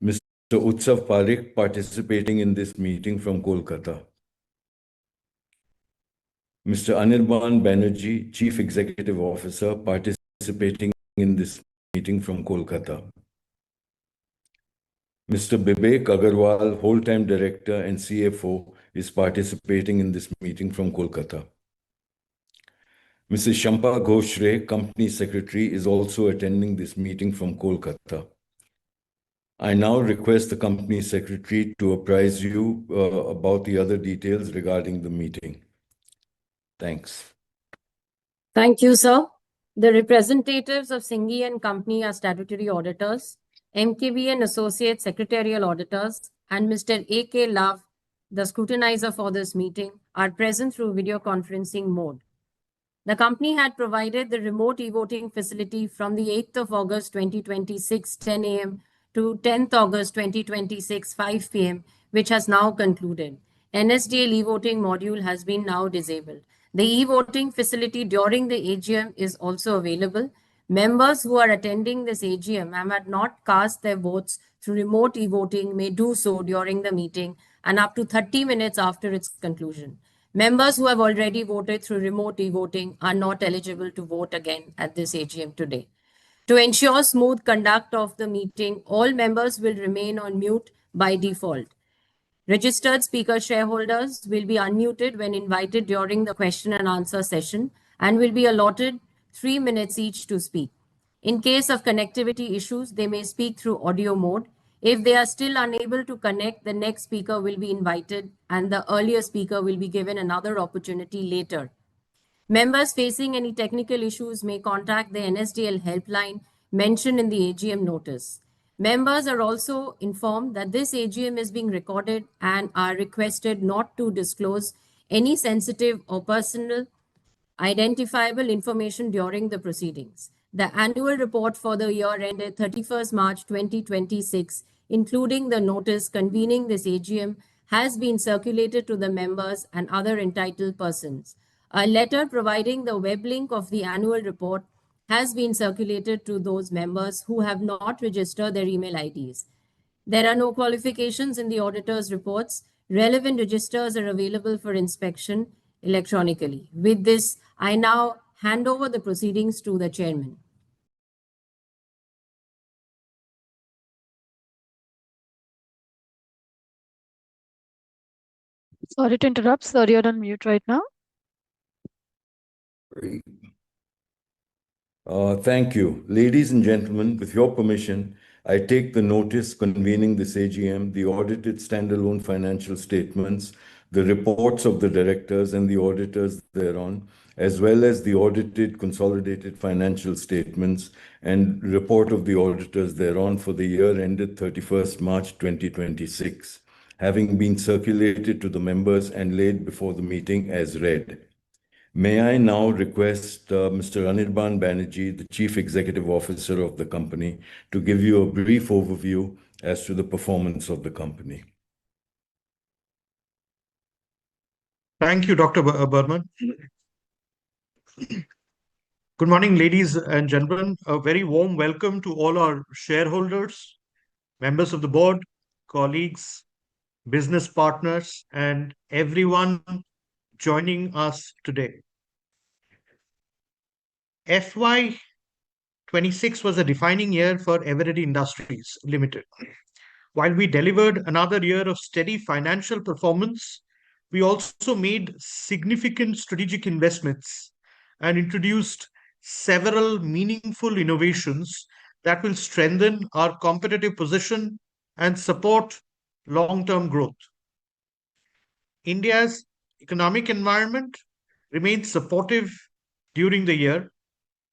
Mr. Utsav Parekh participating in this meeting from Kolkata. Mr. Anirban Banerjee, Chief Executive Officer, participating in this meeting from Kolkata. Mr. Bibek Agarwal, Whole-Time Director and CFO, is participating in this meeting from Kolkata. Mrs. Shampa Ghoshre, Company Secretary, is also attending this meeting from Kolkata. I now request the Company Secretary to apprise you about the other details regarding the meeting. Thanks. Thank you, sir. The representatives of Singhi and Company are statutory auditors, MKB and Associate Secretarial Auditors, and Mr. A.K. Love, the scrutinizer for this meeting, are present through video conferencing mode. The company had provided the remote e-voting facility from the 8th of August 2026, 10 a.m. to 10th August 2026, 5 p.m., which has now concluded. NSDL e-voting module has been now disabled. The e-voting facility during the AGM is also available. Members who are attending this AGM and had not cast their votes through remote e-voting may do so during the meeting and up to 30 minutes after its conclusion. Members who have already voted through remote e-voting are not eligible to vote again at this AGM today. To ensure smooth conduct of the meeting, all members will remain on mute by default. Registered speaker shareholders will be unmuted when invited during the question and answer session and will be allotted 3 minutes each to speak. In case of connectivity issues, they may speak through audio mode. If they are still unable to connect, the next speaker will be invited and the earlier speaker will be given another opportunity later. Members facing any technical issues may contact the NSDL helpline mentioned in the AGM notice. Members are also informed that this AGM is being recorded and are requested not to disclose any sensitive or personal identifiable information during the proceedings. The annual report for the year ended 31st March 2026, including the notice convening this AGM, has been circulated to the members and other entitled persons. A letter providing the web link of the annual report has been circulated to those members who have not registered their email IDs. There are no qualifications in the auditor's reports. Relevant registers are available for inspection electronically. With this, I now hand over the proceedings to the chairman. Sorry to interrupt, sir. You're on mute right now. Thank you. Ladies and gentlemen, with your permission, I take the notice convening this AGM, the audited standalone financial statements, the reports of the directors and the auditors thereon, as well as the audited consolidated financial statements and report of the auditors thereon for the year ended 31st March 2026, having been circulated to the members and laid before the meeting as read. May I now request Mr. Anirban Banerjee, the Chief Executive Officer of the company, to give you a brief overview as to the performance of the company. Thank you, Dr. Burman. Good morning, ladies and gentlemen. A very warm welcome to all our shareholders, members of the board, colleagues, business partners, and everyone joining us today. FY 26 was a defining year for Eveready Industries Limited. While we delivered another year of steady financial performance, we also made significant strategic investments and introduced several meaningful innovations that will strengthen our competitive position and support long-term growth. India's economic environment remained supportive during the year,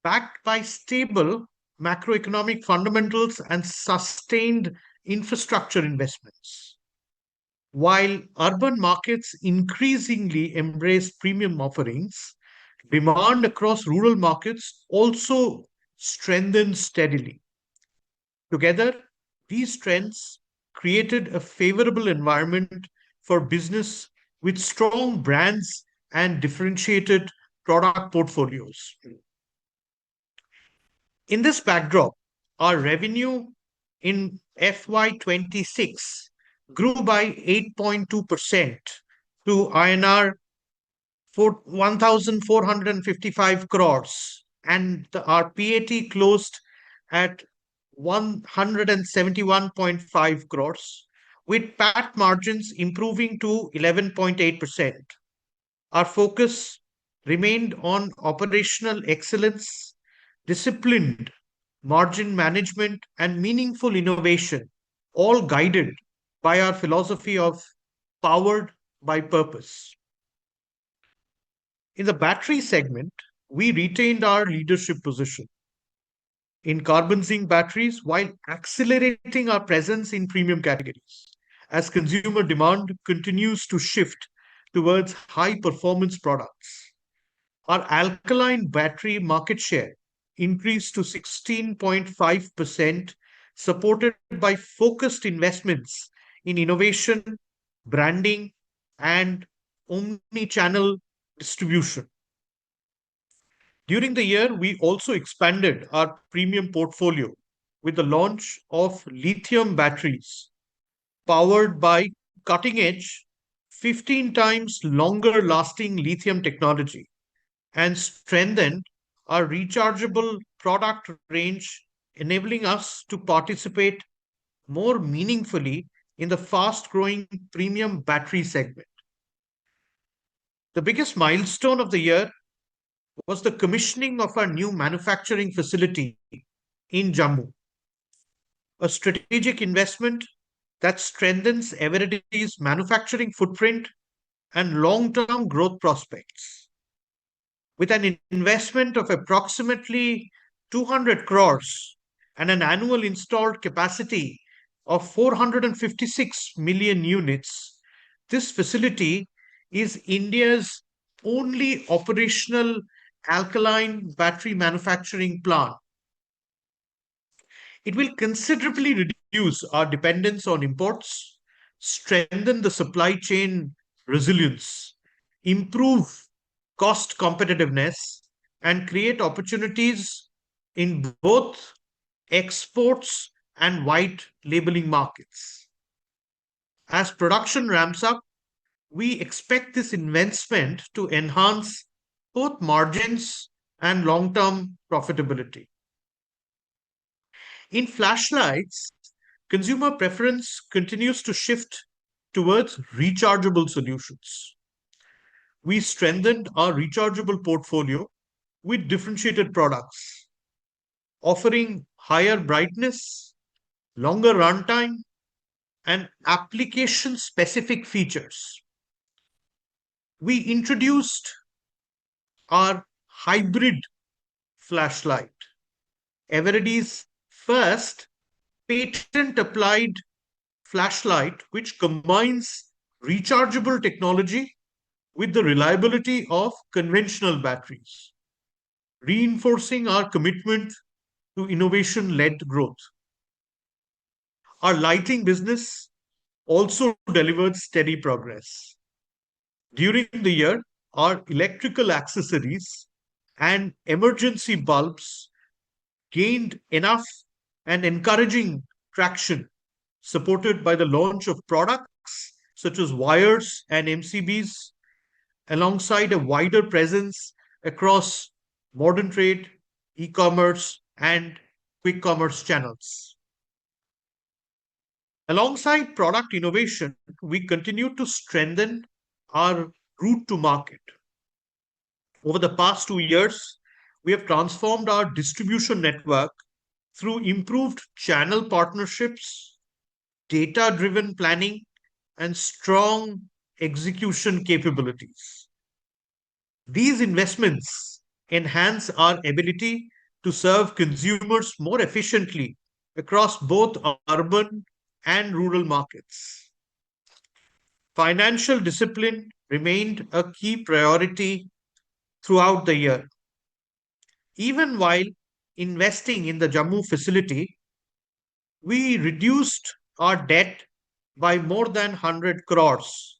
backed by stable macroeconomic fundamentals and sustained infrastructure investments. While urban markets increasingly embrace premium offerings, demand across rural markets also strengthened steadily. Together, these trends created a favorable environment for business with strong brands and differentiated product portfolios. In this backdrop, our revenue in FY26 grew by 8.2% to INR 1,455 crores, and our PAT closed at 171.5 crores, with PAT margins improving to 11.8%. Our focus remained on operational excellence, disciplined margin management, and meaningful innovation, all guided by our philosophy of powered by purpose. In the battery segment, we retained our leadership position in carbon zinc batteries while accelerating our presence in premium categories as consumer demand continues to shift towards high performance products. Our alkaline battery market share increased to 16.5%, supported by focused investments in innovation, branding, and omni-channel distribution. During the year, we also expanded our premium portfolio with the launch of lithium batteries powered by cutting-edge, 15 times longer lasting lithium technology, and strengthened our rechargeable product range, enabling us to participate more meaningfully in the fast-growing premium battery segment. The biggest milestone of the year was the commissioning of our new manufacturing facility in Jammu, a strategic investment that strengthens Eveready's manufacturing footprint and long-term growth prospects. With an investment of approximately 200 crores and an annual installed capacity of 456 million units, this facility is India's only operational alkaline battery manufacturing plant. It will considerably reduce our dependence on imports, strengthen the supply chain resilience, improve cost competitiveness, and create opportunities in both exports and white labeling markets. As production ramps up, we expect this investment to enhance both margins and long-term profitability. In flashlights, consumer preference continues to shift towards rechargeable solutions. We strengthened our rechargeable portfolio with differentiated products, offering higher brightness, longer runtime, and application-specific features. We introduced our hybrid flashlight, Eveready's first patent-applied flashlight, which combines rechargeable technology with the reliability of conventional batteries, reinforcing our commitment to innovation-led growth. Our lighting business also delivered steady progress. During the year, our electrical accessories and emergency bulbs gained enough and encouraging traction, supported by the launch of products such as wires and MCBs, alongside a wider presence across modern trade, e-commerce, and quick commerce channels. Alongside product innovation, we continue to strengthen our route to market. Over the past 2 years, we have transformed our distribution network through improved channel partnerships, data-driven planning, and strong execution capabilities. These investments enhance our ability to serve consumers more efficiently across both urban and rural markets. Financial discipline remained a key priority throughout the year. Even while investing in the Jammu facility, we reduced our debt by more than 100 crores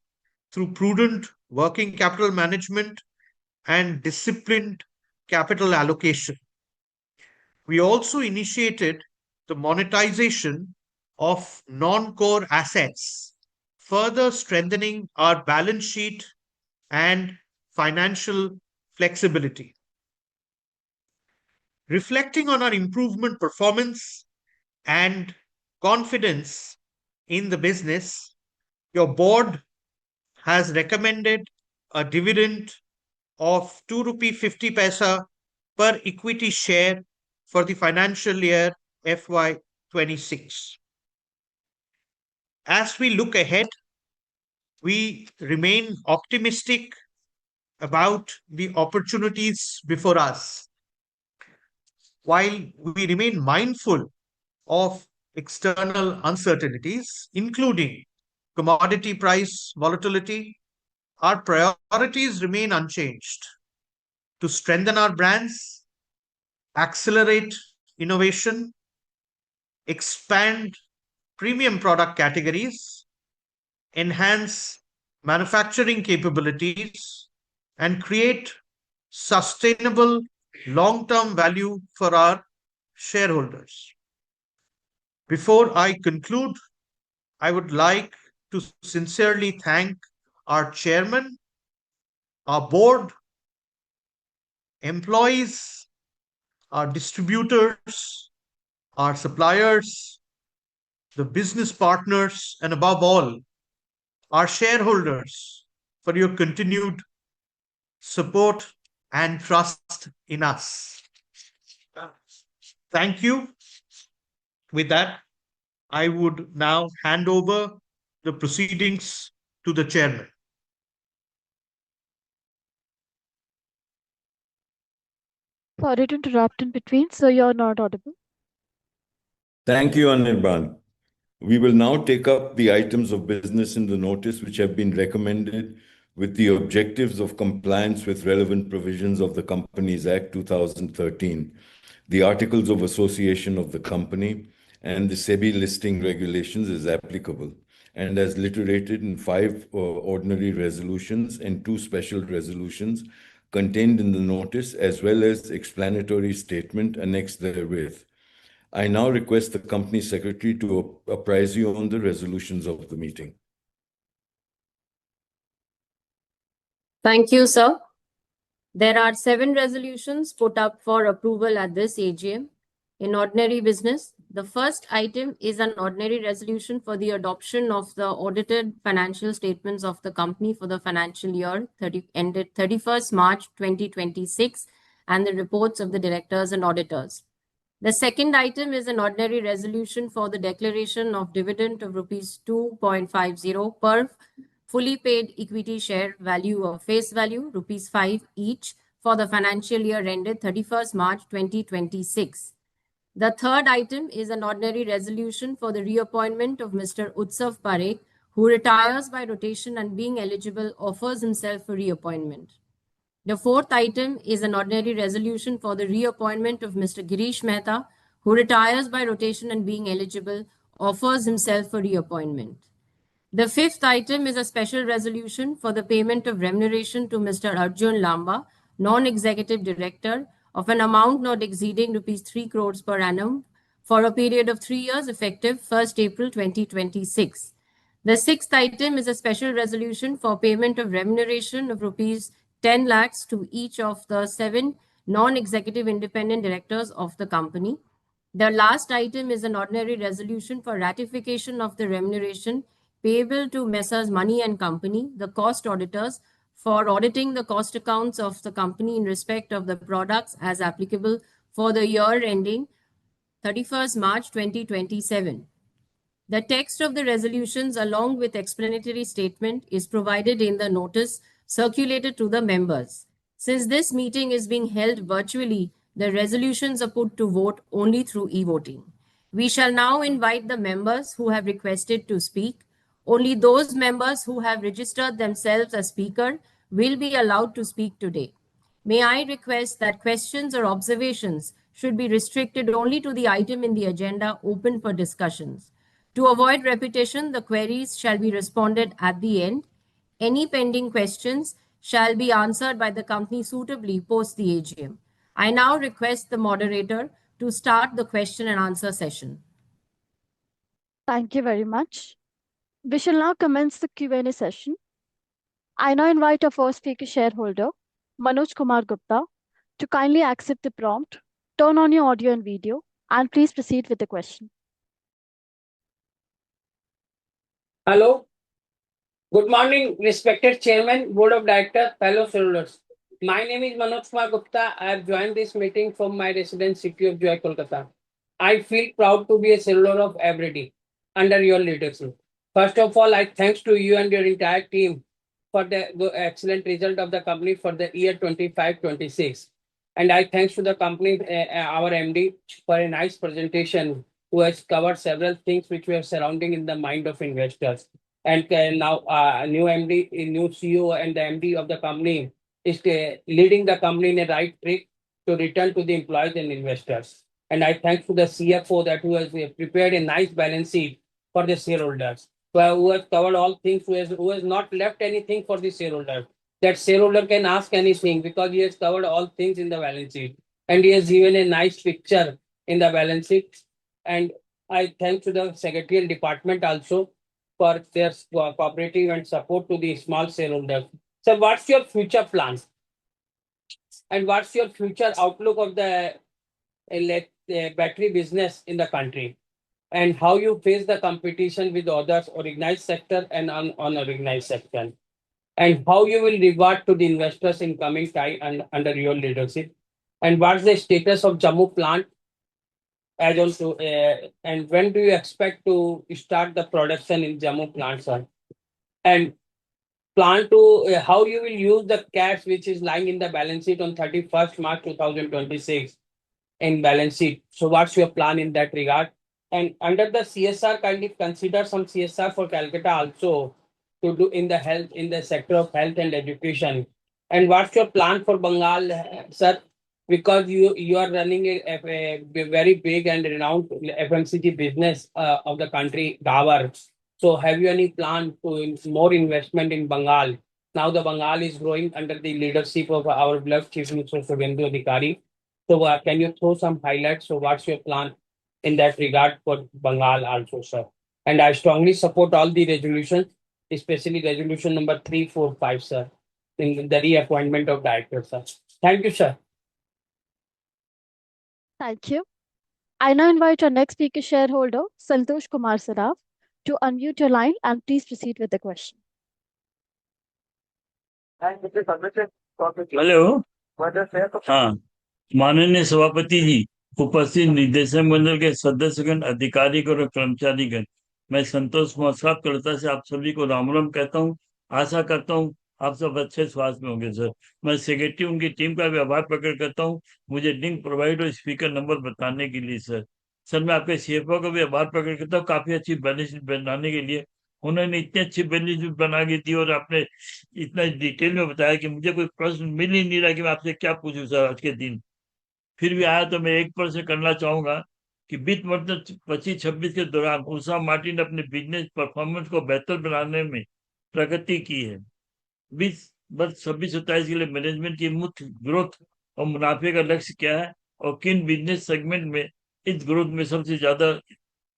through prudent working capital management and disciplined capital allocation. We also initiated the monetization of non-core assets, further strengthening our balance sheet and financial flexibility. Reflecting on our improvement performance and confidence in the business, your board has recommended a dividend of 2 rupee 50 paisa per equity share for the financial year FY26. As we look ahead, we remain optimistic about the opportunities before us. While we remain mindful of external uncertainties, including commodity price volatility, our priorities remain unchanged: to strengthen our brands, accelerate innovation, expand premium product categories, enhance manufacturing capabilities, and create sustainable long-term value for our shareholders. Before I conclude, I would like to sincerely thank our chairman, our board, employees, our distributors, our suppliers, the business partners, and above all, our shareholders for your continued support and trust in us. Thank you. With that, I would now hand over the proceedings to the chairman. Sorry to interrupt in between, sir, you're not audible. Thank you, Anirban. We will now take up the items of business in the notice which have been recommended with the objectives of compliance with relevant provisions of the Companies Act 2013, the Articles of Association of the company, and the SEBI listing regulations as applicable, and as literated in 5 ordinary resolutions and 2 special resolutions contained in the notice, as well as explanatory statement annexed therewith. I now request the Company Secretary to apprise you on the resolutions of the meeting. Thank you, sir. There are 7 resolutions put up for approval at this AGM. In ordinary business, the first item is an ordinary resolution for the adoption of the audited financial statements of the company for the financial year ended 31st March 2026 and the reports of the directors and auditors. The second item is an ordinary resolution for the declaration of dividend of rupees 2.50 per fully paid equity share value of face value, rupees 5 each, for the financial year ended 31st March 2026. The third item is an ordinary resolution for the reappointment of Mr. Utsav Parekh, who retires by rotation and being eligible offers himself for reappointment. The fourth item is an ordinary resolution for the reappointment of Mr. Girish Mehta, who retires by rotation and being eligible offers himself for reappointment. The fifth item is a special resolution for the payment of remuneration to Mr. Arjun Lamba, non-executive director, of an amount not exceeding rupees 3 crores per annum for a period of 3 years effective 1st April 2026. The sixth item is a special resolution for payment of remuneration of rupees 10 lakhs to each of the 7 non-executive independent directors of the company. The last item is an ordinary resolution for ratification of the remuneration payable to Messrs. Money and Company, the cost auditors, for auditing the cost accounts of the company in respect of the products as applicable for the year ending 31st March 2027. The text of the resolutions along with explanatory statement is provided in the notice circulated to the members. Since this meeting is being held virtually, the resolutions are put to vote only through e-voting. We shall now invite the members who have requested to speak. Only those members who have registered themselves as speaker will be allowed to speak today. May I request that questions or observations should be restricted only to the item in the agenda open for discussions. To avoid repetition, the queries shall be responded at the end. Any pending questions shall be answered by the company suitably post the AGM. I now request the moderator to start the question and answer session. Thank you very much. We shall now commence the Q&A session. I now invite our first speaker shareholder, Manoj Kumar Gupta, to kindly accept the prompt, turn on your audio and video, and please proceed with the question. Hello. Good morning, respected Chairman, Board of Directors, fellow shareholders. My name is Manoj Kumar Gupta. I have joined this meeting from my residence city of Joy, Kolkata. I feel proud to be a shareholder of Eveready under your leadership. First of all, I thanks to you and your entire team for the excellent result of the company for the year 25-26. And I thanks to the company, our MD, for a nice presentation who has covered several things which were surrounding in the mind of investors. And now new MD, new CEO and the MD of the company is leading the company in a right track to return to the employees and investors. And I thank to the CFO that who has prepared a nice balance sheet for the shareholders, who has covered all things, who has not left anything for the shareholder. That shareholder can ask anything because he has covered all things in the balance sheet. And he has given a nice picture in the balance sheet. And I thank to the secretarial department also for their cooperative and support to the small shareholders. So what's your future plans? And what's your future outlook of the battery business in the country? And how you face the competition with others, organized sector and unorganized sector? And how you will reward to the investors in coming time and under your leadership? And what's the status of Jammu plant as also, and when do you expect to start the production in Jammu plant, sir? And plan to how you will use the cash which is lying in the balance sheet on 31st March 2026 in balance sheet. So what's your plan in that regard? And under the CSR, kindly consider some CSR for Calcutta also to do in the health, in the sector of health and education. And what's your plan for Bengal, sir? Because you are running a very big and renowned FMCG business of the country, Davar. So have you any plan to more investment in Bengal? Now the Bengal is growing under the leadership of our beloved Chief Minister Subhendu Adhikari. So can you throw some highlights? So what's your plan in that regard for Bengal also, sir? And I strongly support all the resolutions, especially resolution number 3, 4, 5, sir, in the reappointment of directors, sir. Thank you, sir. Thank you. I now invite our next speaker shareholder, Santosh Kumar Saraf, to unmute your line and please proceed with the question. Hello हाँ माननीय सभापति जी, उपस्थित निदेशक मंडल के सदस्यगण, अधिकारीगण और कर्मचारीगण, मैं संतोष कुमार साहब कलकत्ता से आप सभी को राम राम कहता हूँ। आशा करता हूँ आप सब अच्छे स्वास्थ्य में होंगे सर। मैं सेक्रेटरी उनकी टीम का भी आभार प्रकट करता हूँ मुझे लिंक प्रोवाइड और स्पीकर नंबर बताने के लिए सर। सर मैं आपके सीएफओ का भी आभार प्रकट करता हूँ काफी अच्छी बैलेंस शीट बनाने के लिए। उन्होंने इतनी अच्छी बैलेंस शीट बना के दी और आपने इतना डिटेल में बताया कि मुझे कोई प्रश्न मिल ही नहीं रहा कि मैं आपसे क्या पूछूं सर आज के दिन। फिर भी आया तो मैं एक प्रश्न करना चाहूंगा कि वित्त वर्ष 25-26 के दौरान उषा मार्टिन ने अपने बिजनेस परफॉर्मेंस को बेहतर बनाने में प्रगति की है। वित्त वर्ष 26-27 के लिए मैनेजमेंट की मुख्य ग्रोथ और मुनाफे का लक्ष्य क्या है और किन बिजनेस सेगमेंट में इस ग्रोथ में सबसे ज्यादा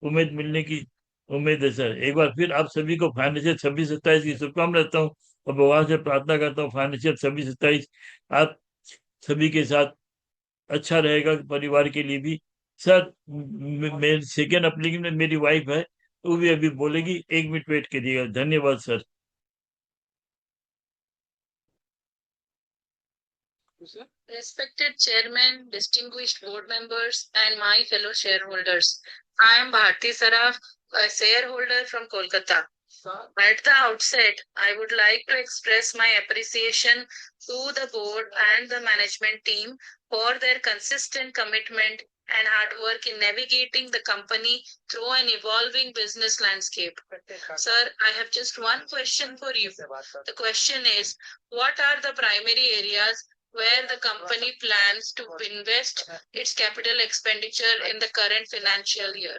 उम्मीद मिलने की उम्मीद है सर। एक बार फिर आप सभी को फाइनेंशियल 26-27 की शुभकामनाएं देता हूँ और भगवान से प्रार्थना करता हूँ फाइनेंशियल 26-27 आप सभी के साथ अच्छा रहेगा परिवार के लिए भी। सर मेरे सेकेंड एप्लीकेशन में मेरी वाइफ है वो भी अभी बोलेगी, 1 मिनट वेट करिएगा। धन्यवाद sir. Respected Chairman, distinguished board members, and my fellow shareholders, I am Bharti Saraf, a shareholder from Kolkata. At the outset, I would like to express my appreciation to the board and the management team for their consistent commitment and hard work in navigating the company through an evolving business landscape. Sir, I have just one question for you. The question is, what are the primary areas where the company plans to invest its capital expenditure in the current financial year?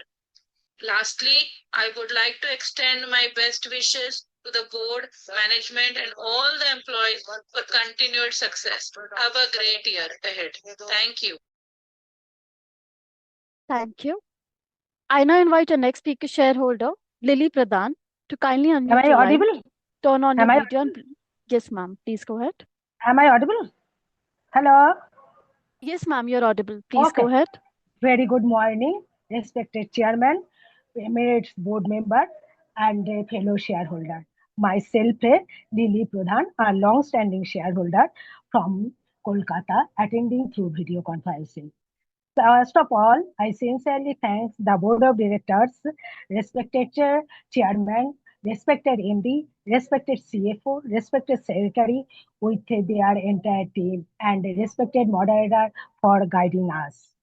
Lastly, I would like to extend my best wishes to the board, management, and all the employees for continued success. Have a great year ahead. Thank you. Thank you. I now invite our next speaker shareholder, Lily Pradhan, to kindly Am unmute I your line, audible? turn on Am your I video and yes, ma'am. Please go ahead. am I audible? Hello. Yes, ma'am, you're audible. Please go Okay. ahead. Very good morning, respected chairman, emeritus board member, and a fellow shareholder. Myself, Lily Pradhan, a long-standing shareholder from Kolkata, attending through video conferencing. First of all, I sincerely thank the board of directors, respected chairman, respected MD, respected CFO, respected secretary with their entire team, and respected moderator for guiding us.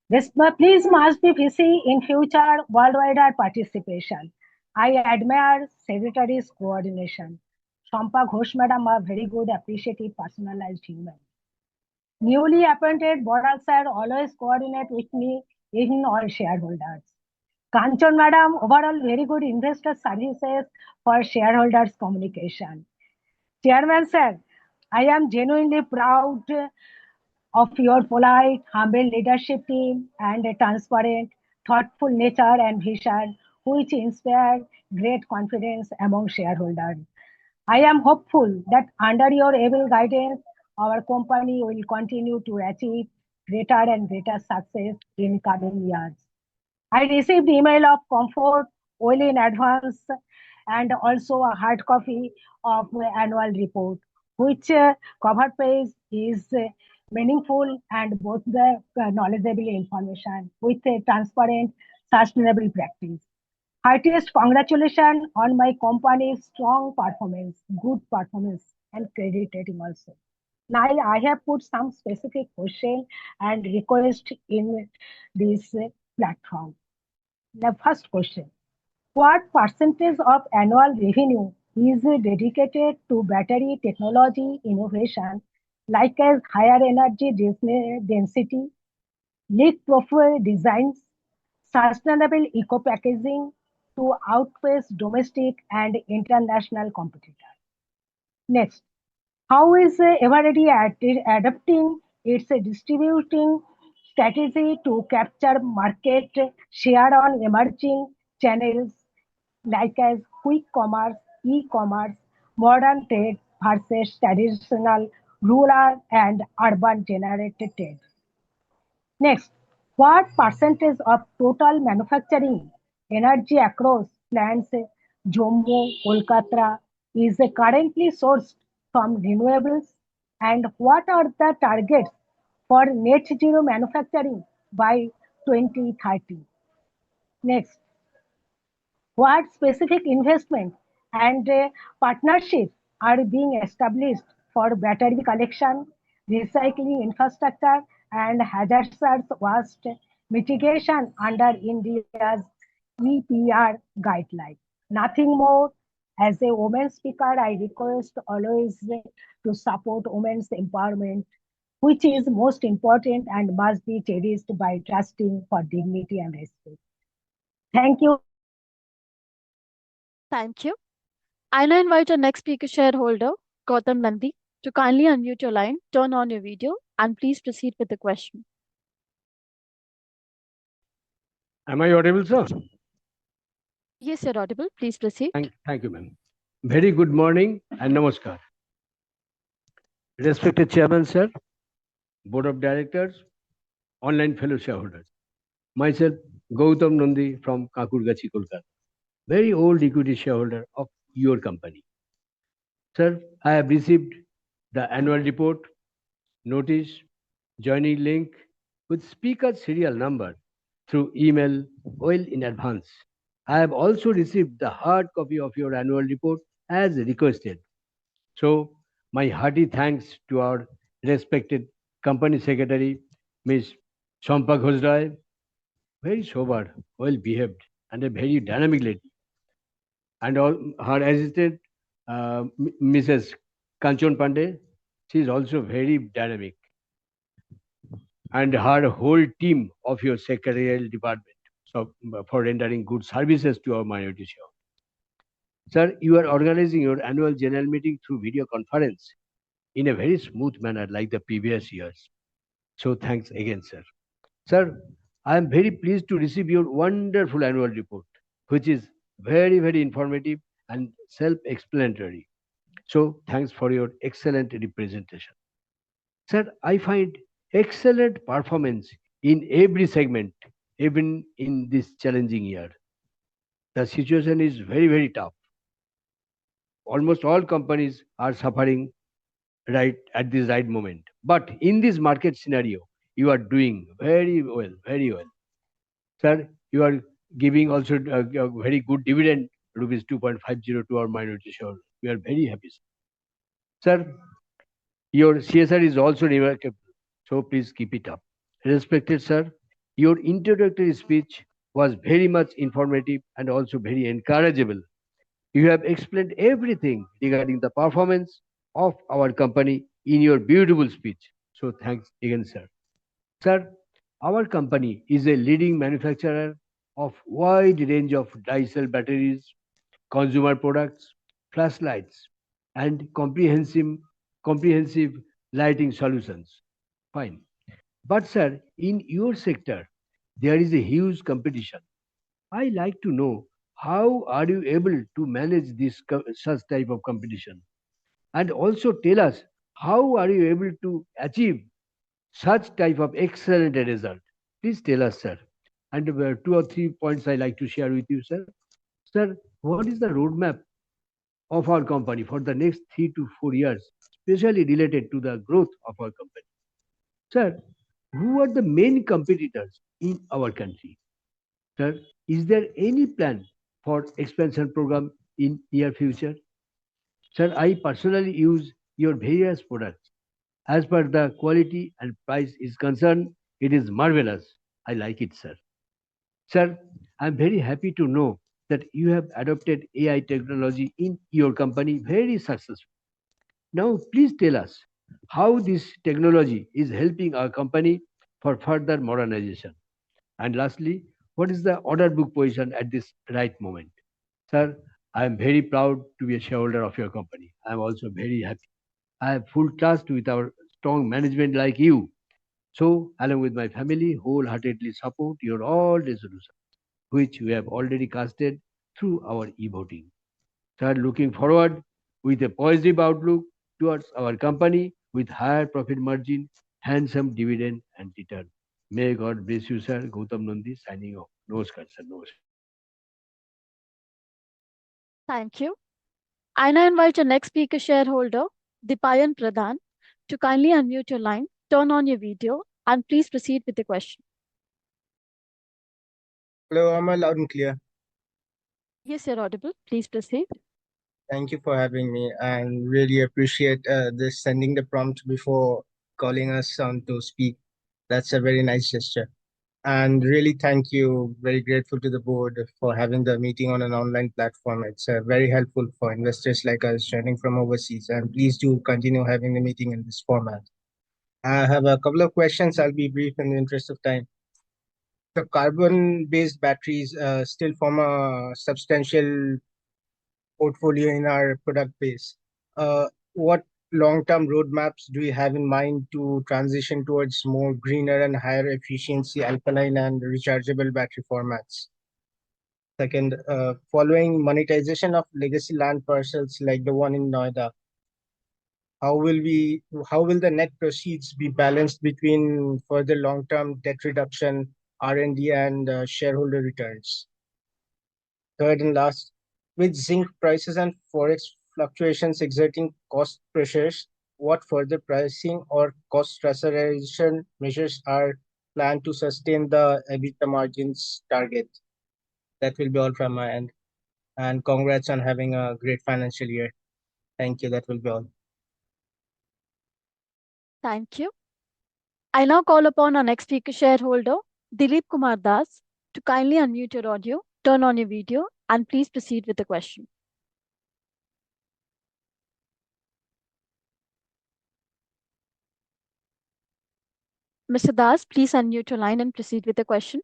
Please must be busy in future worldwide participation. I admire secretary's coordination. Shampa Ghosh madam, a very good, appreciative, personalized human. Newly appointed Boral sir always coordinate with me in all shareholders. Kanchan madam, overall very good investor services for shareholders communication. Chairman sir, I am genuinely proud of your polite, humble leadership team and a transparent, thoughtful nature and vision which inspire great confidence among shareholders. I am hopeful that under your able guidance, our company will continue to achieve greater and greater success in coming years. I received email of comfort well in advance and also a hard copy of the annual report, which cover page is meaningful and both the knowledgeable information with a transparent, sustainable practice. Heartiest congratulations on my company's strong performance, good performance, and credit rating also. Now I have put some specific question and request in this platform. The first question: what percentage of annual revenue is dedicated to battery technology innovation, like as higher energy density, leak-proof designs, sustainable eco-packaging to outpace domestic and international competitors? Next, how is Eveready adapting its distributing strategy to capture market share on emerging channels like as quick commerce, e-commerce, modern trade versus traditional rural and urban generated trade? Next, what percentage of total manufacturing energy across plants Jammu, Kolkata is currently sourced from renewables? And what are the targets for net zero manufacturing by 2030? Next, what specific investment and partnerships are being established for battery collection, recycling infrastructure, and hazardous waste mitigation under India's EPR guideline? Nothing more. As a woman speaker, I request always to support women's empowerment, which is most important and must be cherished by trusting for dignity and respect. Thank you. Thank you. I now invite our next speaker shareholder, Gautam Nandi, to kindly unmute your line, turn on your video, and please proceed with the question. Am I audible, sir? Yes, you're audible. Please proceed. Thank you, ma'am. Very good morning and namaskar. Respected Chairman, sir, Board of Directors, online fellow shareholders. Myself, Gautam Nandi from Kakurgachi, Kolkata. Very old equity shareholder of your company. Sir, I have received the annual report, notice, joining link with speaker serial number through email well in advance. I have also received the hard copy of your annual report as requested. So, my hearty thanks to our respected company secretary, Ms. Champa Ghosh, very sober, well behaved, and a very dynamic lady. And all her assistant, Mrs. Kanchan Pandey, she is also very dynamic. And her whole team of your secretarial department, so for rendering good services to our minority shareholders. Sir, you are organizing your annual general meeting through video conference in a very smooth manner like the previous years. So thanks again, sir. Sir, I am very pleased to receive your wonderful annual report, which is very, very informative and self-explanatory. So thanks for your excellent representation. Sir, I find excellent performance in every segment, even in this challenging year. The situation is very, very tough. Almost all companies are suffering right at this right moment. But in this market scenario, you are doing very well, very well. Sir, you are giving also a very good dividend, rupees 2.50 to our minority shareholders. We are very happy, sir. Sir, your CSR is also remarkable, so please keep it up. Respected sir, your introductory speech was very much informative and also very encourageable. You have explained everything regarding the performance of our company in your beautiful speech. So thanks again, sir. Sir, our company is a leading manufacturer of wide range of dye cell batteries, consumer products, flashlights, and comprehensive lighting solutions. Fine. But sir, in your sector, there is a huge competition. I like to know how are you able to manage this such type of competition, and also tell us how are you able to achieve such type of excellent result. Please tell us, sir. And 2 or 3 points I like to share with you, sir. Sir, what is the roadmap of our company for the next 3 to 4 years, especially related to the growth of our company? Sir, who are the main competitors in our country? Sir, is there any plan for expansion program in near future? Sir, I personally use your various products. As per the quality and price is concerned, it is marvelous. I like it, sir. Sir, I'm very happy to know that you have adopted AI technology in your company very successfully. Now, please tell us how this technology is helping our company for further modernization. And lastly, what is the order book position at this right moment? Sir, I am very proud to be a shareholder of your company. I am also very happy. I have full trust with our strong management like you. So, along with my family, wholeheartedly support your all resolutions, which we have already casted through our e-voting. Sir, looking forward with a positive outlook towards our company with higher profit margin, handsome dividend and return. May God bless you, sir. Gautam Nandi signing off. Namaskar, sir. Namaskar. Thank you. I now invite your next speaker shareholder, Dipayan Pradhan, to kindly unmute your line, turn on your video, and please proceed with the question. Hello, am I loud and clear? Yes, you're audible. Please proceed. Thank you for having me and really appreciate this sending the prompt before calling us on to speak. That's a very nice gesture. And really thank you. Very grateful to the board for having the meeting on an online platform. It's very helpful for investors like us joining from overseas. And please do continue having the meeting in this format. I have a couple of questions. I'll be brief in the interest of time. The carbon-based batteries still form a substantial portfolio in our product base. What long-term roadmaps do you have in mind to transition towards more greener and higher efficiency alkaline and rechargeable battery formats? Second, following monetization of legacy land parcels like the one in Noida, how will the net proceeds be balanced between further long-term debt reduction, R&D, and shareholder returns? Third and last, with zinc prices and forex fluctuations exerting cost pressures, what further pricing or cost rationalization measures are planned to sustain the EBITDA margins target? That will be all from my end. And congrats on having a great financial year. Thank you. That will be all. Thank you. I now call upon our next speaker shareholder, Dilip Kumar Das, to kindly unmute your audio, turn on your video, and please proceed with the question. Mr. Das, please unmute your line and proceed with the question.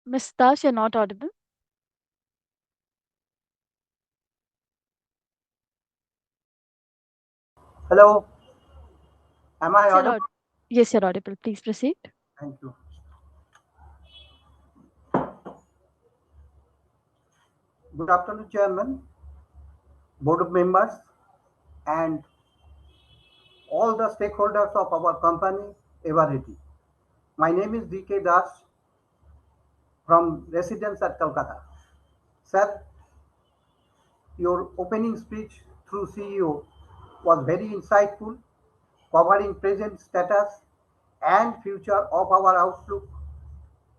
Mr. Das, you're not audible. Hello, am I Yes, you're audible? Yes, you're audible. Please proceed. Thank you. Good afternoon, Chairman, Board of Members, and all the stakeholders of our company, Eveready. My name is DK Das from residence at Kolkata. Sir, your opening speech through CEO was very insightful, covering present status and future of our outlook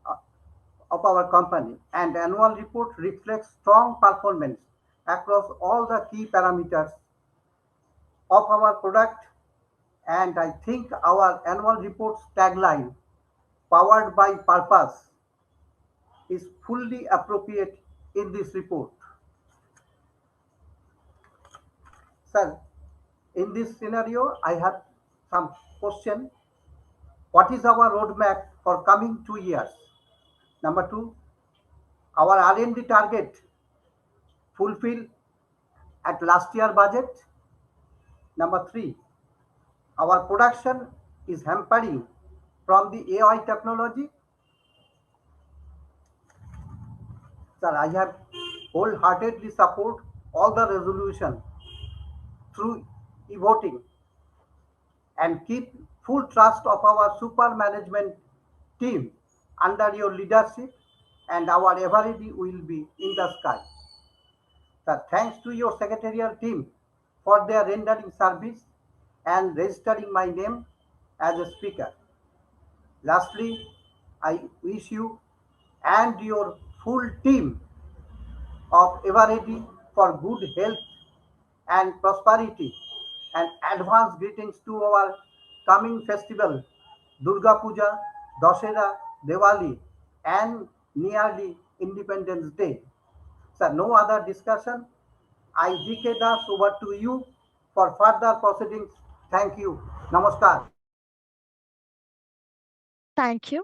uh, of our company, and annual report reflects strong performance across all the key parameters of our product. And I think our annual report's tagline, powered by purpose, is fully appropriate in this report. Sir, in this scenario, I have some question. What is our roadmap for coming 2 years? Number two, our R&D target fulfill at last year budget. Number three, our production is hampering from the AI technology. Sir, I have wholeheartedly support all the resolution through e-voting and keep full trust of our super management team under your leadership, and our Eveready will be in the sky. Sir, thanks to your secretarial team for their rendering service and registering my name as a speaker. Lastly, I wish you and your full team of Eveready for good health and prosperity, and advance greetings to our coming festival, Durga Puja, Dashera, Diwali, and nearly Independence Day. Sir, no other discussion. I DK Das over to you for further proceedings. Thank you. Namaskar. Thank you.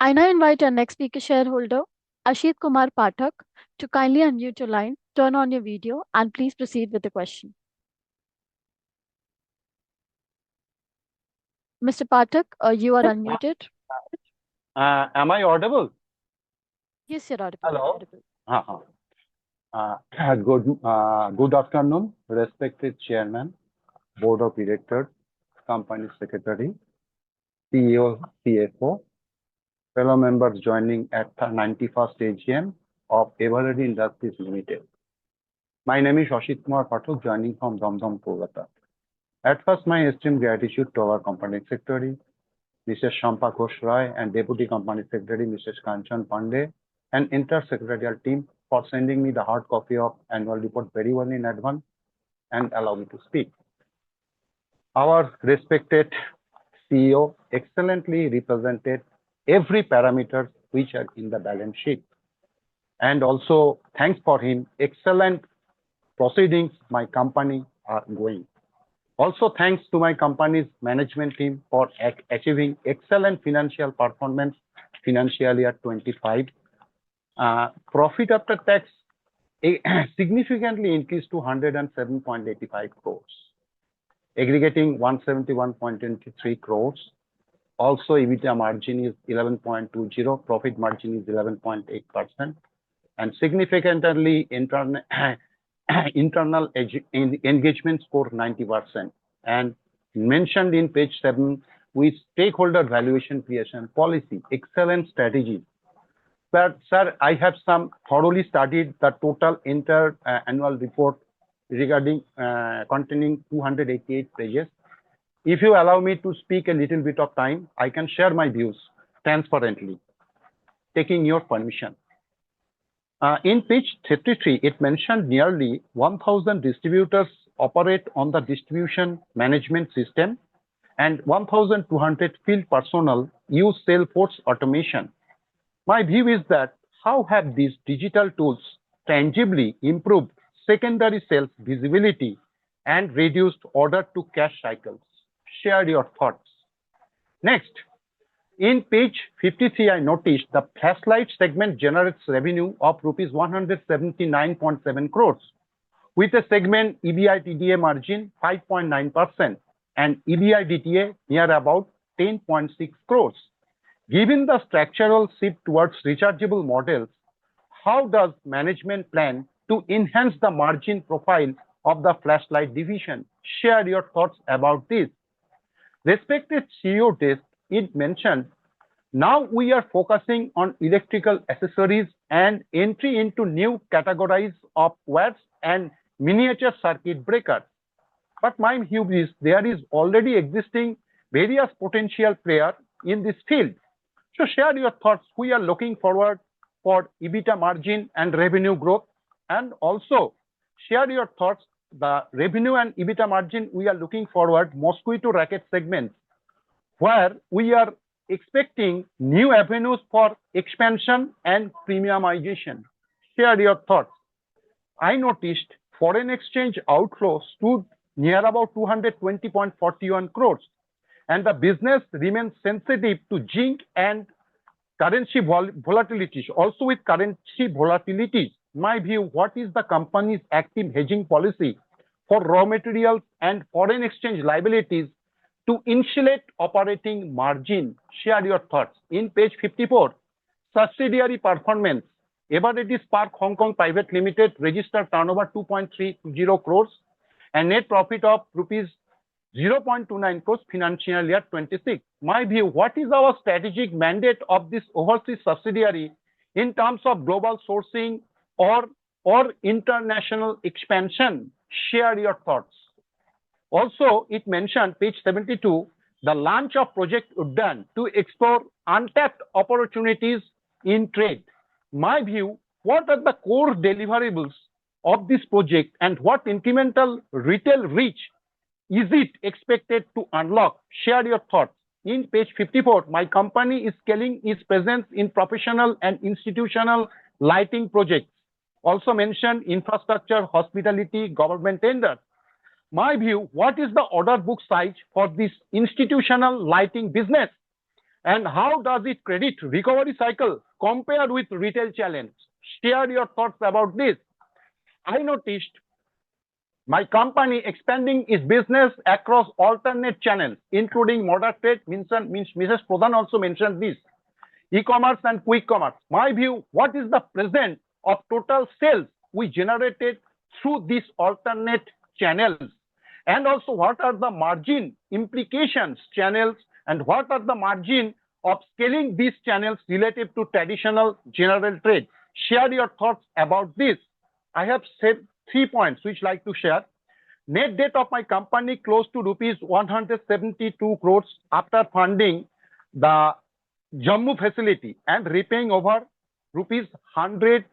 I now invite our next speaker shareholder, Ashit Kumar Pathak, to kindly unmute your line, turn on your video, and please proceed with the question. Mr. Pathak, you are unmuted. Am I audible? Yes, you're audible. Hello. Good afternoon, respected Chairman, Board of Directors, Company Secretary, CEO, CFO, fellow members joining at the 91st AGM of Eveready Industries Limited. My name is Ashit Kumar Pathak, joining from Damdam, Kolkata. At first, my esteemed gratitude to our Company Secretary, Mrs. Shampa Ghosh Roy, and Deputy Company Secretary, Mrs. Kanchan Pandey, and inter-secretarial team for sending me the hard copy of annual report very well in advance and allow me to speak. Our respected CEO excellently represented every parameter which are in the balance sheet. And also thanks for him, excellent proceedings my company are going. Also thanks to my company's management team for achieving excellent financial performance financial year 25. Profit after tax significantly increased to 107.85 crores, aggregating 171.23 crores. Also, EBITDA margin is 11.20, profit margin is 11.8%, and significantly internal engagement score 90%. And mentioned in page 7 with stakeholder valuation creation policy, excellent strategy. But sir, I have thoroughly studied the total annual report regarding containing 288 pages. If you allow me to speak a little bit of time, I can share my views transparently, taking your permission. In page 33, it mentioned nearly 1,000 distributors operate on the distribution management system, and 1,200 field personnel use Salesforce automation. My view is that how have these digital tools tangibly improved secondary sales visibility and reduced order to cash cycles? Share your thoughts. Next, in page 53, I noticed the flashlight segment generates revenue of rupees 179.7 crores, with a segment EBITDA margin 5.9% and EBITDA near about 10.6 crores. Given the structural shift towards rechargeable models, how does management plan to enhance the margin profile of the flashlight division? Share your thoughts about this. Respected CEO desk, it mentioned, now we are focusing on electrical accessories and entry into new categories of wires and miniature circuit breakers. But my view is there is already existing various potential players in this field. So share your thoughts. We are looking forward for EBITDA margin and revenue growth, and also share your thoughts. The revenue and EBITDA margin we are looking forward mosquito racket segments, where we are expecting new avenues for expansion and premiumization. Share your thoughts. I noticed foreign exchange outflow stood near about 220.41 crores, and the business remains sensitive to zinc and currency volatilities. Also with currency volatilities, my view, what is the company's active hedging policy for raw materials and foreign exchange liabilities to insulate operating margin? Share your thoughts. In page 54, subsidiary performance. Eveready Spark Hong Kong Private Limited registered turnover 2.30 crores and net profit of rupees 0.29 crores financial year 26. My view, what is our strategic mandate of this overseas subsidiary in terms of global sourcing or international expansion? Share your thoughts. Also, it mentioned page 72, the launch of Project Uddan to explore untapped opportunities in trade. My view, what are the core deliverables of this project and what incremental retail reach is it expected to unlock? Share your thoughts. In page 54, my company is scaling its presence in professional and institutional lighting projects. Also mentioned infrastructure, hospitality, government tenders. My view, what is the order book size for this institutional lighting business? And how does it credit recovery cycle compared with retail challenge? Share your thoughts about this. I noticed my company expanding its business across alternate channels, including modern trade. Mrs. Pradhan also mentioned this. E-commerce and quick commerce. My view, what is the present of total sales we generated through these alternate channels? And also, what are the margin implications channels and what are the margin of scaling these channels relative to traditional general trade? Share your thoughts about this. I have said 3 points which I like to share. Net debt of my company close to rupees 172 crores after funding the Jammu facility and repaying over rupees 100